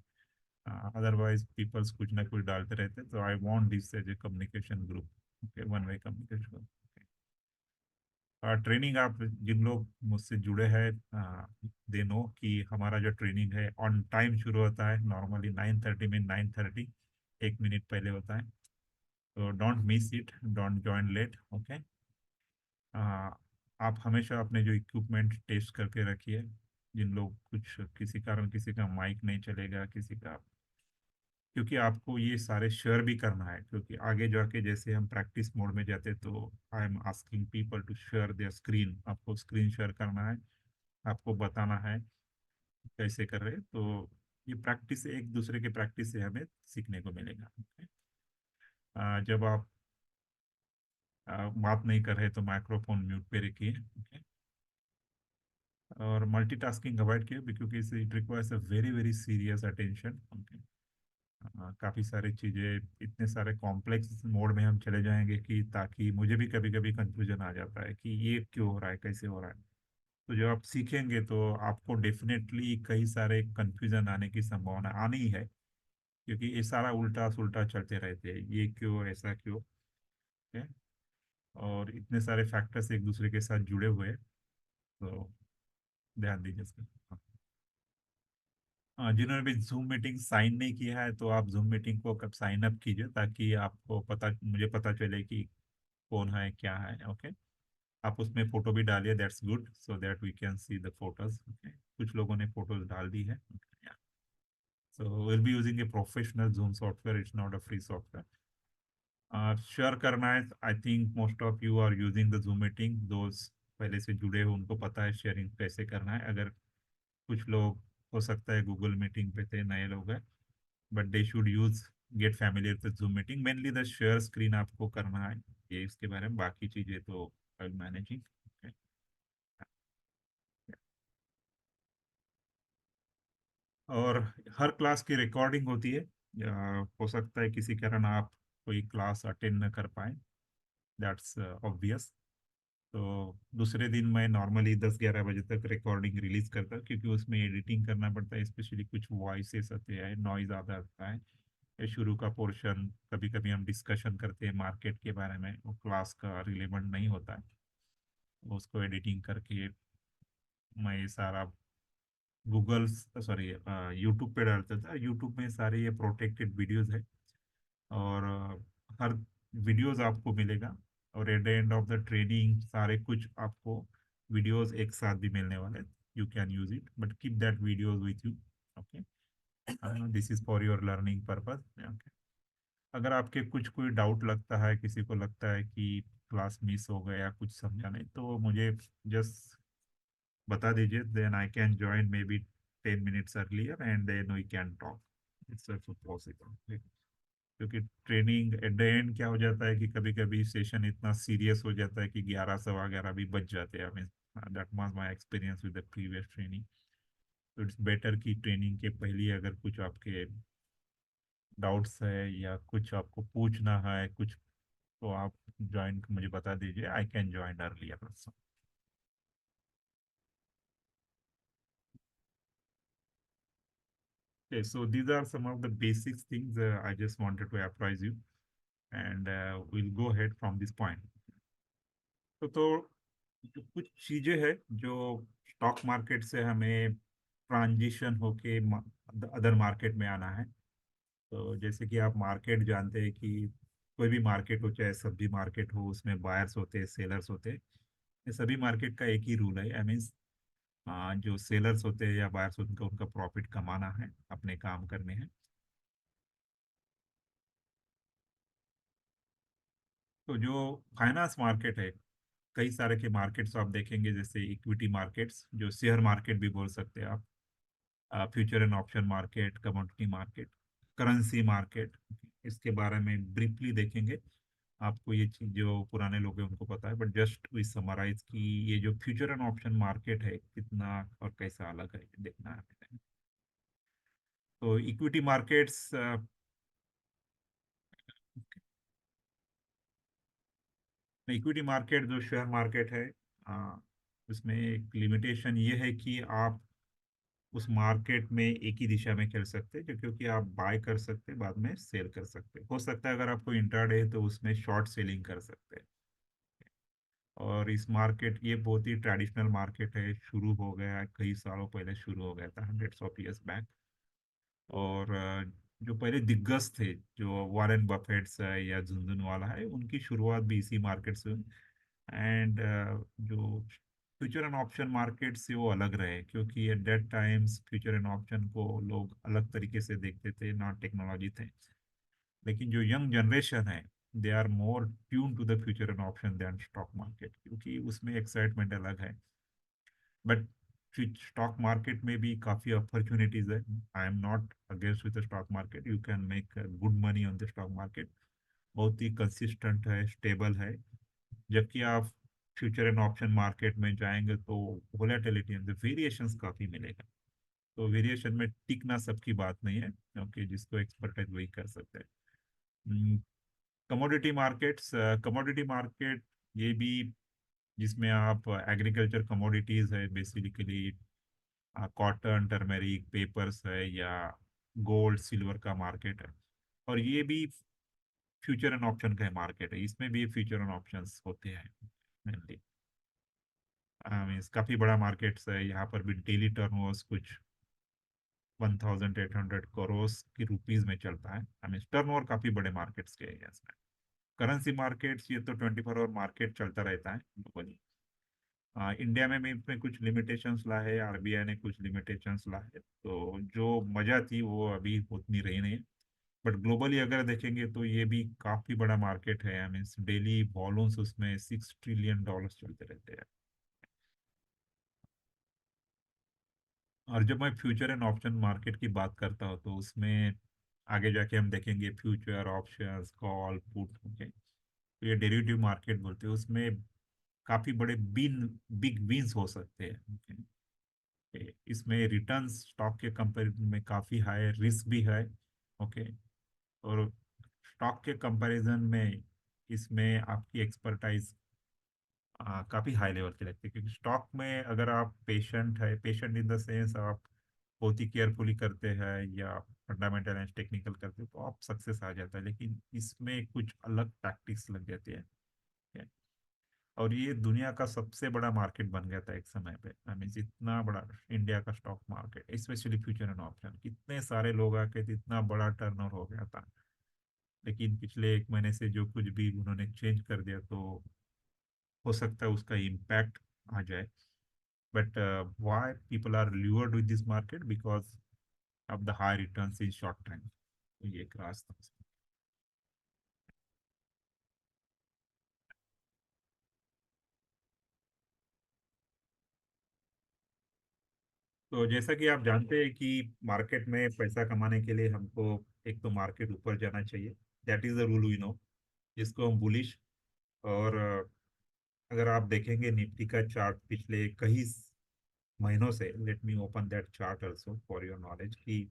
Speaker 2: Otherwise peoples कुछ ना कुछ डालते रहते, तो I want this as a communication group, okay, one way communication group. Training, आप जिन लोग मुझसे जुड़े हैं, दे नो कि हमारा जो ट्रेनिंग है ऑन टाइम शुरू होता है। नॉर्मली 9:30 में, 9:30 1 मिनट पहले होता है। तो don't miss it, don't join late, okay. आप हमेशा अपने जो इक्विपमेंट टेस्ट करके रखिए। जिन लोग कुछ किसी कारण किसी का माइक नहीं चलेगा, किसी का, क्योंकि आपको ये सारे शेयर भी करना है। क्योंकि आगे जाके जैसे हम प्रैक्टिस मोड में जाते, तो I am asking people to share their screen. आपको स्क्रीन शेयर करना है, आपको बताना है कैसे कर रहे। तो ये प्रैक्टिस, एक दूसरे के प्रैक्टिस से हमें सीखने को मिलेगा। जब आप बात नहीं कर रहे तो माइक्रोफोन म्यूट पे रखिए। और मल्टीटास्किंग अवॉइड किए क्योंकि it requires a very very serious attention. काफ़ी सारी चीज़ें, इतने सारे कॉम्प्लेक्स मोड में हम चले जाएंगे कि ताकि मुझे भी कभी कभी कंफ्यूजन आ जाता है कि ये क्यों हो रहा है, कैसे हो रहा है। तो जब आप सीखेंगे तो आपको डेफिनेटली कई सारे कंफ्यूजन आने की संभावना आनी ही है, क्योंकि ये सारा उल्टा सुल्टा चलते रहते हैं, ये क्यों, ऐसा क्यों है। और इतने सारे फैक्टर्स एक दूसरे के साथ जुड़े हुए हैं, तो ध्यान दीजिए इसका। जिन्होंने भी जूम मीटिंग साइन नहीं किया है तो आप जूम मीटिंग को कब साइन अप कीजिए, ताकि आपको मुझे पता चले कि कौन है क्या है। ओके, आप उसमें फोटो भी डालिए, that's good, so that we can see the photos. कुछ लोगों ने फोटोज डाल दी है। So will be using a professional Zoom software, it's not a free software. Share करना है, I think most of you are using the Zoom meeting, दोस्त पहले से जुड़े हो उनको पता है शेयरिंग कैसे करना है। अगर कुछ लोग हो सकता है गूगल मीटिंग पे थे, नए लोग हैं, but they should use get familiar with Zoom meeting. Mainly the share screen आपको करना है, ये इसके बारे में, बाकी चीजें तो मैनेजिंग। और हर क्लास की रिकॉर्डिंग होती है, हो सकता है किसी कारण आप कोई क्लास अटेंड न कर पाए, दैट्स ऑब्वियस। तो दूसरे दिन मैं नॉर्मली 10-11 बजे तक रिकॉर्डिंग रिलीज करता हूँ, क्योंकि उसमें एडिटिंग करना पड़ता है, स्पेशली कुछ वॉइसेस आते हैं, नॉइज आता है। ये शुरू का पोर्शन कभी कभी हम डिस्कशन करते हैं मार्केट के बारे में, वो क्लास का रिलेवेंट नहीं होता है, उसको एडिटिंग करके मैं ये सारा गूगल, सॉरी, यूट्यूब पे डालता था। यूट्यूब में सारे ये प्रोटेक्टेड वीडियोस है, और हर वीडियोस आपको मिलेगा, और eight the end of the training सारे कुछ आपको वीडियोस एक साथ भी मिलने वाले। You can use it, but keep that videos with you. Okay, this is for your learning purpose. अगर आपके कुछ कोई डाउट लगता है, किसी को लगता है कि क्लास मिस हो गया, कुछ समझा नहीं, तो मुझे जस्ट बता दीजिए, then I can join maybe 10 minutes earlier and then we can talk, it's also possible. क्योंकि ट्रेनिंग एट द एंड क्या हो जाता है कि कभी कभी सेशन इतना सीरियस हो जाता है कि 11, 11:15 भी बच जाते हैं हमें। That was my experience with the previous training. तो इट्स बेटर कि ट्रेनिंग के पहले अगर कुछ आपके डाउट्स है या कुछ आपको पूछना है कुछ, तो आप ज्वाइन मुझे बता दीजिए, आई can join earlier also. Okay, so these are some of the basic things I just wanted to apprise you, and we'll go ahead from this point. तो जो कुछ चीजें हैं जो स्टॉक मार्केट से हमें ट्रांजिशन होके अदर मार्केट में आना है। तो जैसे कि आप मार्केट जानते हैं कि कोई भी मार्केट हो, चाहे सब्जी मार्केट हो, उसमें बायर्स होते हैं, सेलर्स होते हैं। ये सभी मार्केट का एक ही रूल है, आई मीन्स जो सेलर्स होते हैं या बायर्स होते हैं उनका प्रॉफिट कमाना है, अपने काम करने हैं। तो जो फाइनेंस मार्केट है, कई सारे के मार्केट्स आप देखेंगे, जैसे इक्विटी मार्केट्स, जो शेयर मार्केट भी बोल सकते हैं आप, future and option market, commodity market, currency market, इसके बारे में ब्रीफली देखेंगे। आपको ये चीज जो पुराने लोग हैं उनको पता है, बट जस्ट वी समराइज कि ये जो फ्यूचर एंड ऑप्शन मार्केट है कितना और कैसा अलग है, देखना है। तो इक्विटी मार्केट्स, इक्विटी मार्केट जो शेयर मार्केट है, उसमें एक लिमिटेशन ये है कि आप उस मार्केट में एक ही दिशा में खेल सकते हैं, क्योंकि आप बाय कर सकते हैं, बाद में सेल कर सकते हैं। हो सकता है अगर आपको इंट्राडे है तो उसमें शॉर्ट सेलिंग कर सकते हैं। और इस मार्केट, ये बहुत ही ट्रेडिशनल मार्केट है, शुरू हो गया कई सालों पहले, शुरू हो गया था, हंड्रेड्स ऑफ ईयर्स बैक। और जो पहले दिग्गज थे, जो वॉरेन बफेट्स है या झुनझुनवाला है, उनकी शुरुआत भी इसी मार्केट से हुई। एंड जो फ्यूचर एंड ऑप्शन मार्केट से वो अलग रहे, क्योंकि at that times future and option को लोग अलग तरीके से देखते थे, नॉट टेक्नोलॉजी थे। लेकिन जो यंग जनरेशन है, they are more tune to the future and option then stock market, क्योंकि उसमें एक्साइटमेंट अलग है। बट स्टॉक मार्केट में भी काफी अपॉर्चुनिटीज है। I am not against with the stock market, you can make good money on the stock market. बहुत ही consistent है, स्टेबल है। जबकि आप फ्यूचर एंड ऑप्शन मार्केट में जाएंगे तो वोलेटिलिटी वेरिएशंस काफी मिलेगा। तो वेरिएशन में टिकना सबकी बात नहीं है, क्योंकि जिसको एक्सपर्टाइज वही कर सकते हैं। कमोडिटी मार्केट्स, कमोडिटी मार्केट ये भी, जिसमें आप एग्रीकल्चर कमोडिटीज है बेसिकली, कॉटन, टर्मेरिक, पेपर्स है, या गोल्ड सिल्वर का मार्केट है। और ये भी फ्यूचर एंड ऑप्शन का मार्केट है, इसमें भी फ्यूचर एंड ऑप्शंस होते हैं मेनली। मीन्स काफी बड़ा मार्केट्स है, यहाँ पर भी डेली टर्नओवर्स कुछ 1800 करोड़ की रुपीज में चलता है। आई मीन टर्नओवर काफी बड़े मार्केट्स के हैं इसमें। करेंसी मार्केट्स, ये तो 24 आवर मार्केट चलता रहता है ग्लोबली। इंडिया में भी इसमें कुछ लिमिटेशंस ला है, आरबीआई ने कुछ लिमिटेशंस ला है, तो जो मजा थी वो अभी उतनी रही नहीं। बट ग्लोबली अगर देखेंगे तो ये भी काफी बड़ा मार्केट है। आई मीन डेली वॉल्यूम्स उसमें $6 ट्रिलियन चलते रहते हैं। और जब मैं फ्यूचर एंड ऑप्शन मार्केट की बात करता हूँ तो उसमें आगे जाके हम देखेंगे future, options, call, put, okay, तो ये डेरिवेटिव मार्केट बोलते हैं। उसमें काफी बड़े बिग विंस हो सकते हैं, ओके। इसमें रिटर्न्स स्टॉक के कंपैरिजन में काफी हाई, रिस्क भी है, ओके। और स्टॉक के कंपैरिजन में इसमें आपकी एक्सपर्टाइज काफी हाई लेवल की लगती है, क्योंकि स्टॉक में अगर आप पेशेंट है, पेशेंट इन द सेंस आप बहुत ही केयरफुली करते हैं या फंडामेंटल एंड टेक्निकल करते हैं तो आप सक्सेस आ जाता है। लेकिन इसमें कुछ अलग टैक्टिक्स लग जाती है, ठीक है? और ये दुनिया का सबसे बड़ा मार्केट बन गया था एक समय पे। आई मीन इतना बड़ा इंडिया का stock market, specially future and option, कितने सारे लोग आके थे, इतना बड़ा टर्नओवर हो गया था। लेकिन पिछले 1 महीने से जो कुछ भी उन्होंने चेंज कर दिया, तो हो सकता है उसका इम्पैक्ट आ जाए। But why people are lured with this market? Because of the high returns in short time. तो ये एक रास्ता है। तो जैसा कि आप जानते हैं कि मार्केट में पैसा कमाने के लिए हमको एक तो मार्केट ऊपर जाना चाहिए, that is the rule we know, जिसको हम बुलिश। और अगर आप देखेंगे निफ्टी का चार्ट पिछले कई महीनों से, let me open that chart also for your knowledge, कि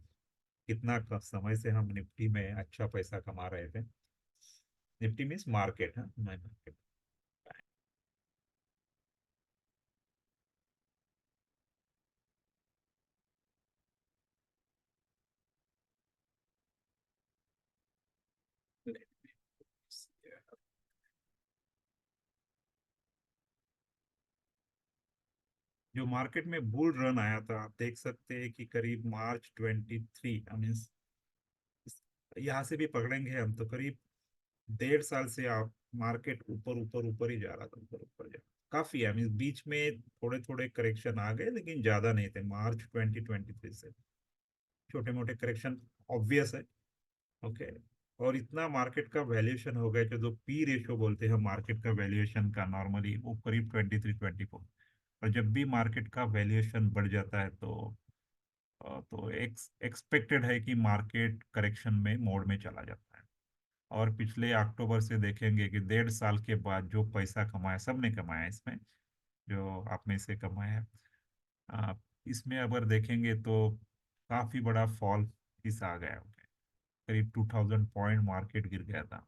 Speaker 2: कितना समय से हम निफ्टी में अच्छा पैसा कमा रहे थे। निफ्टी मीन्स मार्केट है, मार्केट। जो मार्केट में बुल रन आया था, आप देख सकते हैं कि करीब मार्च 23, आई मीन यहाँ से भी पकड़ेंगे हम तो करीब 1.5 साल से आप मार्केट ऊपर ऊपर ऊपर ही जा रहा था, ऊपर ऊपर जा काफी। आई मीन बीच में थोड़े थोड़े करेक्शन आ गए, लेकिन ज्यादा नहीं थे। मार्च 2023 से छोटे मोटे करेक्शन ऑब्वियस है, ओके। और इतना मार्केट का वैल्यूएशन हो गया कि जो पी रेशो बोलते हैं मार्केट का वैल्यूएशन का, नॉर्मली वो करीब 23-24। और जब भी मार्केट का वैल्यूएशन बढ़ जाता है तो एक्सपेक्टेड है कि मार्केट करेक्शन में मोड में चला जाता है। और पिछले अक्टूबर से देखेंगे कि 1.5 साल के बाद जो पैसा कमाया, सबने कमाया इसमें, जो आप में से कमाया है, इसमें अगर देखेंगे तो काफी बड़ा फॉल इस आ गया, करीब 2000 पॉइंट मार्केट गिर गया था।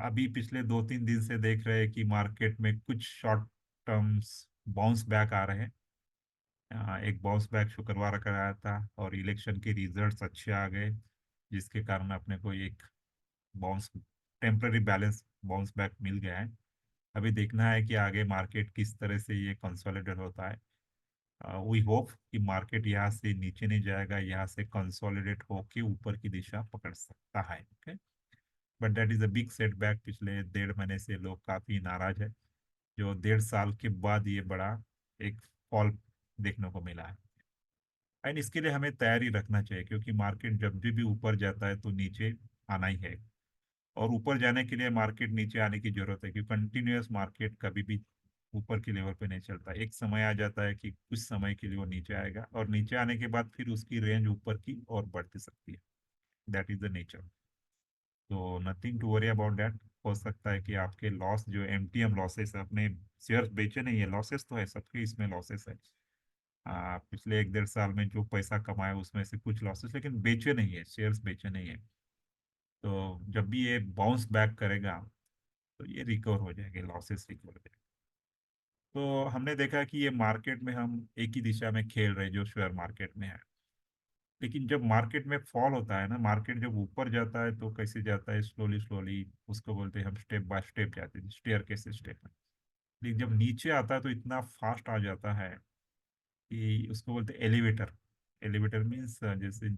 Speaker 2: अभी पिछले 2-3 दिन से देख रहे हैं कि मार्केट में कुछ शॉर्ट टर्म्स बाउंस बैक आ रहे हैं। एक बाउंस बैक शुक्रवार का आया था और इलेक्शन के रिजल्ट्स अच्छे आ गए, जिसके कारण अपने को एक bounce, temporary balance bounce back मिल गया है। अभी देखना है कि आगे मार्केट किस तरह से ये कंसोलिडेट होता है। वी होप कि मार्केट यहाँ से नीचे नहीं जाएगा, यहाँ से कंसोलिडेट होके ऊपर की दिशा पकड़ सकता है, okay. But that is a big setback. पिछले 1.5 महीने से लोग काफी नाराज है, जो 1.5 साल के बाद ये बड़ा एक फॉल देखने को मिला है। एंड इसके लिए हमें तैयारी रखना चाहिए, क्योंकि मार्केट जब भी ऊपर जाता है तो नीचे आना ही है। और ऊपर जाने के लिए मार्केट नीचे आने की जरूरत है, क्योंकि कंटिन्यूअस मार्केट कभी भी ऊपर की लेवल पे नहीं चलता। एक समय आ जाता है कि कुछ समय के लिए वो नीचे आएगा, और नीचे आने के बाद फिर उसकी रेंज ऊपर की और बढ़ती सकती है। That is the nature. तो nothing to worry about that. हो सकता है कि आपके लॉस जो MTM लॉसेस, अपने शेयर्स बेचे नहीं है, लॉसेस तो है, सबके इसमें लॉसेस है। पिछले 1-1.5 साल में जो पैसा कमाया उसमें से कुछ लॉसेस, लेकिन बेचे नहीं है, शेयर्स बेचे नहीं है। तो जब भी ये बाउंस बैक करेगा तो ये रिकवर हो जाएंगे, लॉसेस रिकवर हो जाएंगे। तो हमने देखा कि ये मार्केट में हम एक ही दिशा में खेल रहे हैं जो शेयर मार्केट में है। लेकिन जब मार्केट में फॉल होता है ना, मार्केट जब ऊपर जाता है तो कैसे जाता है, स्लोली स्लोली, उसको बोलते हैं हम स्टेप बाय स्टेप जाते हैं, स्टेयर केस स्टेप में। लेकिन जब नीचे आता है तो इतना फास्ट आ जाता है कि उसको बोलते हैं एलिवेटर। एलिवेटर मीन्स जैसे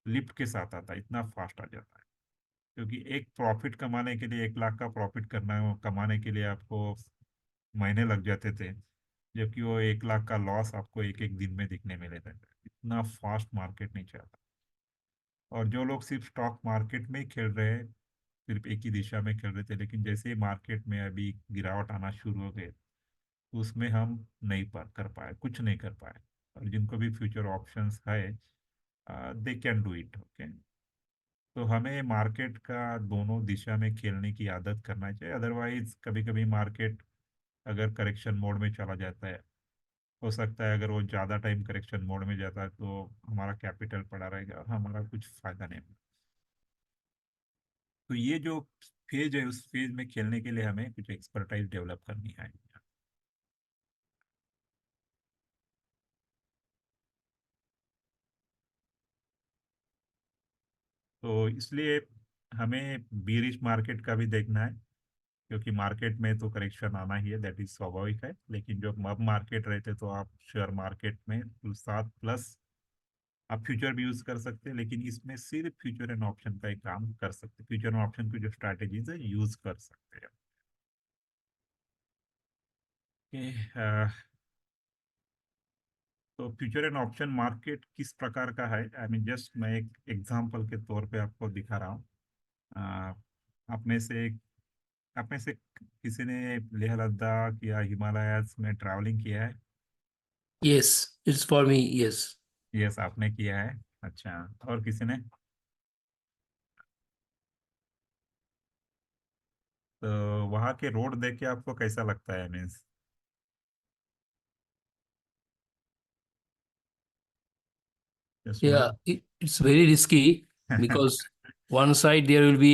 Speaker 2: लिफ्ट के साथ आता है, इतना फास्ट आ जाता है। क्योंकि एक प्रॉफिट कमाने के लिए, 1 लाख का प्रॉफिट कमाने के लिए आपको महीने लग जाते थे, जबकि वो 1 लाख का लॉस आपको एक एक दिन में दिखने में लेता है। इतना फास्ट मार्केट नहीं चलता। और जो लोग सिर्फ स्टॉक मार्केट में ही खेल रहे हैं, सिर्फ एक ही दिशा में खेल रहे थे, लेकिन जैसे ही मार्केट में अभी गिरावट आना शुरू हो गए, उसमें हम नहीं कर पाए, कुछ नहीं कर पाए। और जिनको भी फ्यूचर ऑप्शंस है, they can do it. Okay. तो हमें मार्केट का दोनों दिशा में खेलने की आदत करना चाहिए। अदरवाइज कभी कभी मार्केट अगर करेक्शन मोड में चला जाता है, हो सकता है अगर वो ज़्यादा टाइम करेक्शन मोड में जाता है तो हमारा कैपिटल पड़ा रहेगा और हमारा कुछ फायदा नहीं होगा। तो ये जो फेज है, उस फेज में खेलने के लिए हमें कुछ एक्सपर्टाइज डेवलप करनी है। तो इसलिए हमें बीरिश मार्केट का भी देखना है, क्योंकि मार्केट में तो करेक्शन आना ही है, दैट इज स्वाभाविक है। लेकिन जो अब मार्केट रहते तो आप शेयर मार्केट में साथ प्लस आप फ्यूचर भी यूज कर सकते हैं, लेकिन इसमें सिर्फ फ्यूचर एंड ऑप्शन का एक काम कर सकते हैं। फ्यूचर एंड ऑप्शन की जो स्ट्रैटेजीज है यूज कर सकते हैं। तो फ्यूचर एंड ऑप्शन मार्केट किस प्रकार का है, आई मीन जस्ट मैं एक एग्जांपल के तौर पे आपको दिखा रहा हूँ। आप में से किसी ने लेह लद्दाख या हिमालयास में ट्रैवलिंग किया है?
Speaker 7: Yes, it's for me. Yes.
Speaker 2: Yes, आपने किया है। अच्छा, और किसी ने? तो वहाँ के रोड देख के आपको कैसा लगता है, means?
Speaker 7: Yeah, it's very risky because one side there will be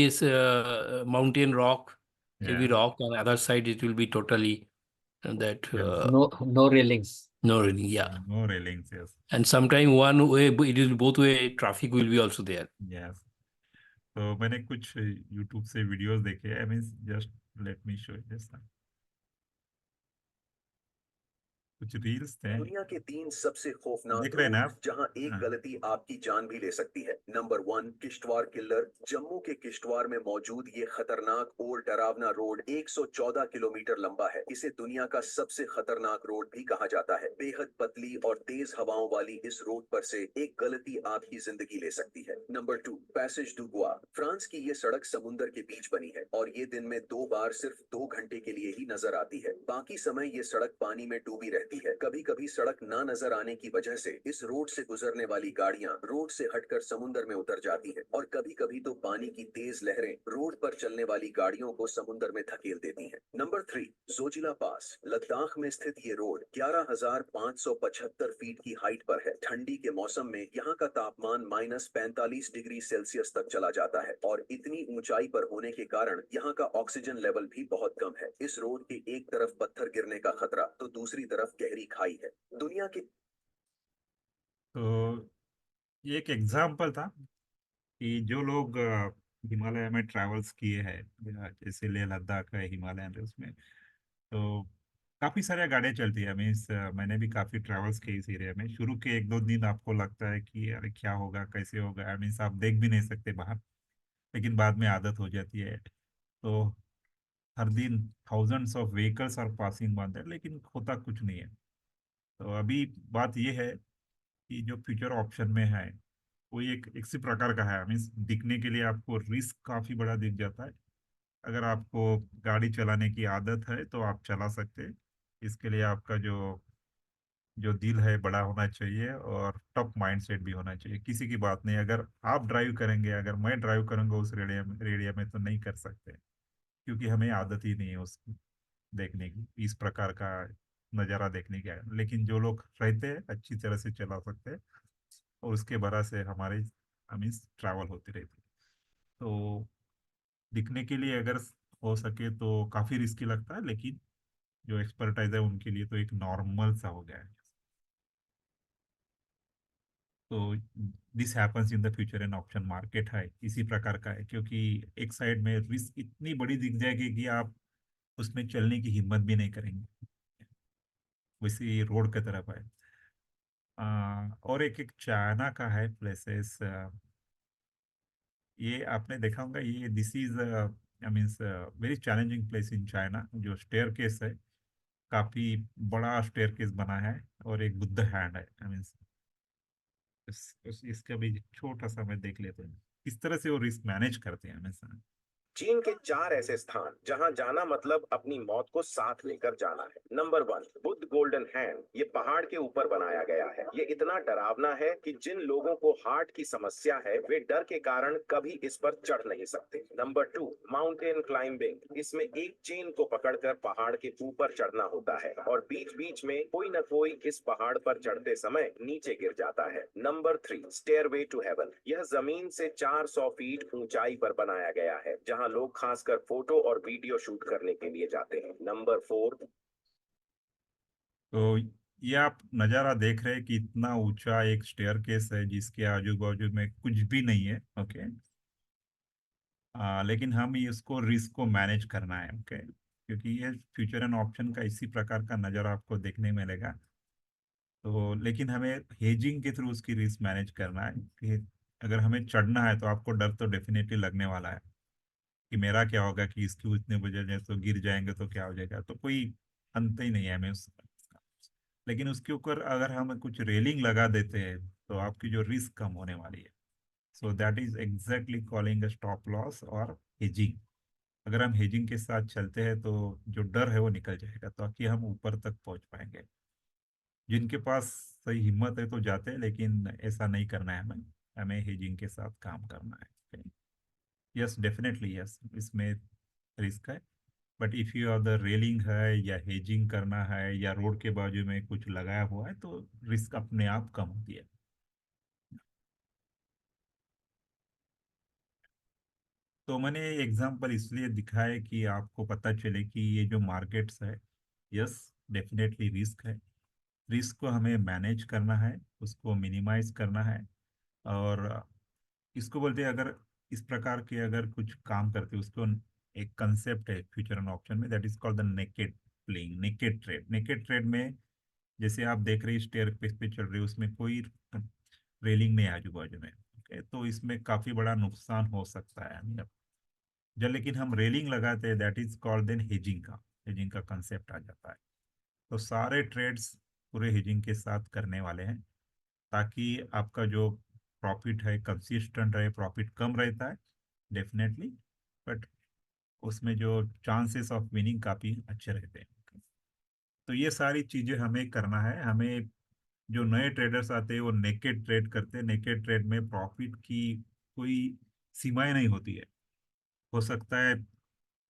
Speaker 7: mountain rock, it will be
Speaker 2: Yeah.
Speaker 7: rock, and other side it will be totally that
Speaker 2: Yes.
Speaker 1: No railings.
Speaker 7: no really, yeah.
Speaker 2: No railings, yes.
Speaker 7: And sometime one way, it is both way traffic will be also there.
Speaker 2: Yes. तो मैंने कुछ YouTube से videos देखे, I mean just let me show this. कुछ reels थे।
Speaker 8: दुनिया के 3 सबसे खौफनाक
Speaker 2: देख रहे हैं ना
Speaker 8: रोड
Speaker 2: आप?
Speaker 8: जहां एक
Speaker 2: हाँ।
Speaker 8: गलती आपकी जान भी ले सकती है। Number 1, Kishtwar killer. जम्मू के किश्तवाड़ में मौजूद ये खतरनाक और डरावना रोड 114 किलोमीटर लंबा है। इसे दुनिया का सबसे खतरनाक रोड भी कहा जाता है। बेहद पतली और तेज हवाओं वाली इस रोड पर से एक गलती आपकी जिंदगी ले सकती है। नंबर 2, पैसेज डू गुआ। फ्रांस की ये सड़क समुंदर के बीच बनी है और ये दिन में 2 बार सिर्फ 2 घंटे के लिए ही नजर आती है। बाकी समय ये सड़क पानी में डूबी रहती है। कभी कभी सड़क ना नजर आने की वजह से इस रोड से गुजरने वाली गाड़ियां रोड से हटकर समुद्र में उतर जाती हैं और कभी कभी तो पानी की तेज लहरें रोड पर चलने वाली गाड़ियों को समुद्र में धकेल देती हैं। नंबर 3, जोजिला पास। लद्दाख में स्थित ये रोड 11,575 फीट की हाइट पर है। ठंडी के मौसम में यहाँ का तापमान -45 डिग्री सेल्सियस तक चला जाता है और इतनी ऊंचाई पर होने के कारण यहाँ का ऑक्सीजन लेवल भी बहुत कम है। इस रोड के एक तरफ पत्थर गिरने का खतरा तो दूसरी तरफ गहरी खाई है। दुनिया के
Speaker 2: तो ये एक एग्जाम्पल था कि जो लोग हिमालय में ट्रैवल्स किए हैं, जैसे लेह लद्दाख है, हिमालयन रेस में, तो काफ़ी सारी गाड़ियाँ चलती है। मीन्स मैंने भी काफ़ी ट्रैवल्स किए इस एरिया में। शुरू के 1-2 दिन आपको लगता है कि अरे क्या होगा, कैसे होगा, मीन्स आप देख भी नहीं सकते बाहर, लेकिन बाद में आदत हो जाती है। तो हर दिन thousands of vehicles are passing by there, लेकिन होता कुछ नहीं है। तो अभी बात ये है कि जो फ्यूचर ऑप्शन में है वो एक इसी प्रकार का है। मीन्स दिखने के लिए आपको रिस्क काफ़ी बड़ा दिख जाता है। अगर आपको गाड़ी चलाने की आदत है तो आप चला सकते हैं, इसके लिए आपका जो जो दिल है बड़ा होना चाहिए और टफ माइंडसेट भी होना चाहिए। किसी की बात नहीं, अगर आप ड्राइव करेंगे, अगर मैं ड्राइव करूंगा उस रेडिया में तो नहीं कर सकते, क्योंकि हमें आदत ही नहीं है उसको देखने की, इस प्रकार का नज़ारा देखने का। लेकिन जो लोग रहते हैं अच्छी तरह से चला सकते हैं, और उसके वजह से हमारे हमें ट्रैवल होती रहती है। तो दिखने के लिए अगर हो सके तो काफ़ी रिस्की लगता है, लेकिन जो एक्सपर्टाइज है उनके लिए तो एक नॉर्मल सा हो गया है। तो this happens in the future and option market है इसी प्रकार का है, क्योंकि एक साइड में रिस्क इतनी बड़ी दिख जाएगी कि आप उसमें चलने की हिम्मत भी नहीं करेंगे, वैसे रोड की तरफ है। और एक एक चाइना का है प्लेसेस, ये आपने देखा होगा, ये this is I means very challenging place in China. जो स्टेयर केस है, काफी बड़ा स्टेयर केस बना है, और एक बुद्ध हैंड है। आई मीन्स इसका भी छोटा सा मैं देख लेते हैं किस तरह से वो रिस्क मैनेज करते हैं हमेशा।
Speaker 8: चीन के 4 ऐसे स्थान जहां जाना मतलब अपनी मौत को साथ लेकर जाना है। Number 1, Buddha golden hand. ये पहाड़ के ऊपर बनाया गया है। ये इतना डरावना है कि जिन लोगों को हार्ट की समस्या है वे डर के कारण कभी इस पर चढ़ नहीं सकते। Number 2, mountain climbing. इसमें एक चेन को पकड़कर पहाड़ के ऊपर चढ़ना होता है और बीच बीच में कोई न कोई इस पहाड़ पर चढ़ते समय नीचे गिर जाता है। Number 3, stairway to heaven. यह जमीन से 400 फीट ऊंचाई पर बनाया गया है, जहां लोग खासकर फोटो और वीडियो शूट करने के लिए जाते हैं। नंबर 4,
Speaker 2: तो ये आप नज़ारा देख रहे हैं कि इतना ऊंचा एक स्टेयर केस है जिसके आजू बाजू में कुछ भी नहीं है। ओके, लेकिन हम इसको रिस्क को मैनेज करना है। ओके, क्योंकि ये फ्यूचर एंड ऑप्शन का इसी प्रकार का नज़ारा आपको देखने मिलेगा। तो लेकिन हमें हेजिंग के थ्रू उसकी रिस्क मैनेज करना है कि अगर हमें चढ़ना है तो आपको डर तो डेफिनेटली लगने वाला है कि मेरा क्या होगा, कि इसकी इतने बजे तो गिर जाएंगे तो क्या हो जाएगा, तो कोई अंत ही नहीं है हमें उसका। लेकिन उसके ऊपर अगर हम कुछ रेलिंग लगा देते हैं तो आपकी जो रिस्क कम होने वाली है। So that is exactly calling stop loss और हेजिंग। अगर हम हेजिंग के साथ चलते हैं तो जो डर है वो निकल जाएगा, ताकि हम ऊपर तक पहुंच पाएंगे। जिनके पास सही हिम्मत है तो जाते हैं, लेकिन ऐसा नहीं करना है हमें, हमें हेजिंग के साथ काम करना है। यस, डेफिनेटली यस, इसमें रिस्क है। But if you are the railing है या हेजिंग करना है या रोड के बाजू में कुछ लगाया हुआ है तो रिस्क अपने आप कम होती है। तो मैंने एग्जांपल इसलिए दिखाया कि आपको पता चले कि ये जो मार्केट्स है, यस डेफिनेटली रिस्क है। रिस्क को हमें मैनेज करना है, उसको मिनिमाइज करना है। और इसको बोलते हैं, अगर इस प्रकार के अगर कुछ काम करते हैं उसको, एक कंसेप्ट है फ्यूचर एंड ऑप्शन में, that is called the naked playing, naked trade. Naked trade में जैसे आप देख रहे हैं स्टेयर पे चल रहे हो, उसमें कोई रेलिंग नहीं है आजू बाजू में। ओके, तो इसमें काफी बड़ा नुकसान हो सकता है। जब लेकिन हम रेलिंग लगाते हैं, that is called then hedging का, हेजिंग का कंसेप्ट आ जाता है। तो सारे ट्रेड्स पूरे हेजिंग के साथ करने वाले हैं, ताकि आपका जो प्रॉफिट है कंसिस्टेंट रहे। प्रॉफिट कम रहता है डेफिनेटली, बट उसमें जो चांसेस ऑफ विनिंग काफ़ी अच्छे रहते हैं। तो ये सारी चीज़ें हमें करना है। हमें जो नए ट्रेडर्स आते हैं वो नेकेड ट्रेड करते हैं। नेकेड ट्रेड में प्रॉफिट की कोई सीमाएं नहीं होती है। हो सकता है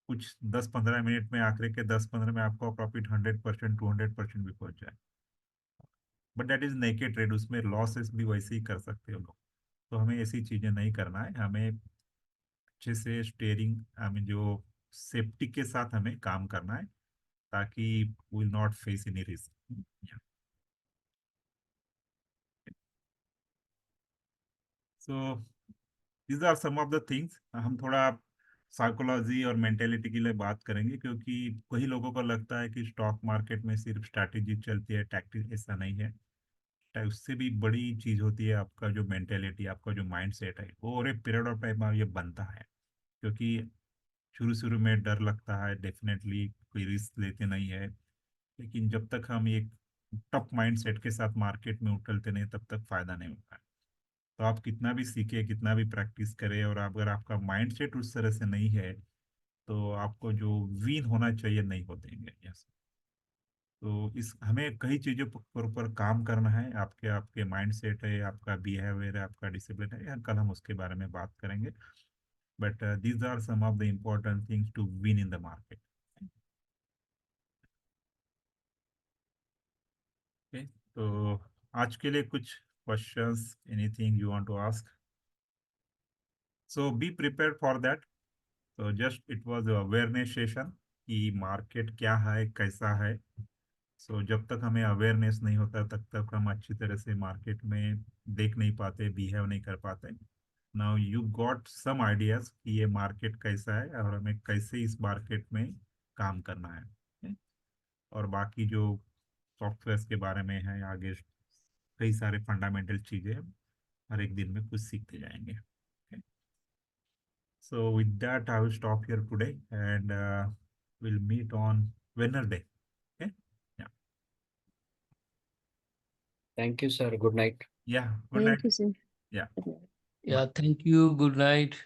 Speaker 2: कुछ 10-15 मिनट में, आखिर के 10-15 में आपका प्रॉफिट 100%, 200% भी पहुंच जाए। But that is naked trade, उसमें लॉसेस भी वैसे ही कर सकते हो लोग। तो हमें ऐसी चीज़ें नहीं करना है। हमें अच्छे से स्टेयरिंग, हमें जो सेफ्टी के साथ हमें काम करना है, ताकि will not face any risk. So these are some of the things. हम थोड़ा साइकोलॉजी और मेंटेलिटी के लिए बात करेंगे, क्योंकि कई लोगों को लगता है कि स्टॉक मार्केट में सिर्फ स्ट्रैटेजी चलती है, टैक्टिक। ऐसा नहीं है। उससे भी बड़ी चीज होती है आपका जो मेंटेलिटी, आपका जो माइंड सेट है, वो और एक पीरियड ऑफ टाइम में ये बनता है। क्योंकि शुरू शुरू में डर लगता है, डेफिनेटली कोई रिस्क लेते नहीं है। लेकिन जब तक हम एक टफ माइंड सेट के साथ मार्केट में उछलते नहीं, तब तक फायदा नहीं होता है। तो आप कितना भी सीखे, कितना भी प्रैक्टिस करें, और अगर आपका माइंड सेट उस तरह से नहीं है तो आपको जो विन होना चाहिए नहीं हो देंगे। यस। तो इस हमें कई चीज़ों पर ऊपर काम करना है। आपके आपके माइंड सेट है, आपका बिहेवियर है, आपका डिसिप्लिन है, कल हम उसके बारे में बात करेंगे। But these are some of the important things to win in the market. Okay, तो आज के लिए कुछ questions, anything you want to ask? So be prepared for that. तो just it was awareness session कि मार्केट क्या है, कैसा है। सो जब तक हमें अवेयरनेस नहीं होता तब तक हम अच्छी तरह से मार्केट में देख नहीं पाते, बिहेव नहीं कर पाते। Now you got some ideas कि ये मार्केट कैसा है और हमें कैसे इस मार्केट में काम करना है। okay? और बाकी जो सॉफ्टवेयर के बारे में है, आगे कई सारे फंडामेंटल चीजें हर एक दिन में कुछ सीखते जाएंगे। So with that, I will stop here today, and we'll meet on Wednesday. Okay? Yeah.
Speaker 1: Thank you, sir. Good night.
Speaker 2: Yeah. Good
Speaker 3: Thank
Speaker 2: night.
Speaker 3: you, sir.
Speaker 2: Yeah.
Speaker 7: Yeah, thank you. Good night.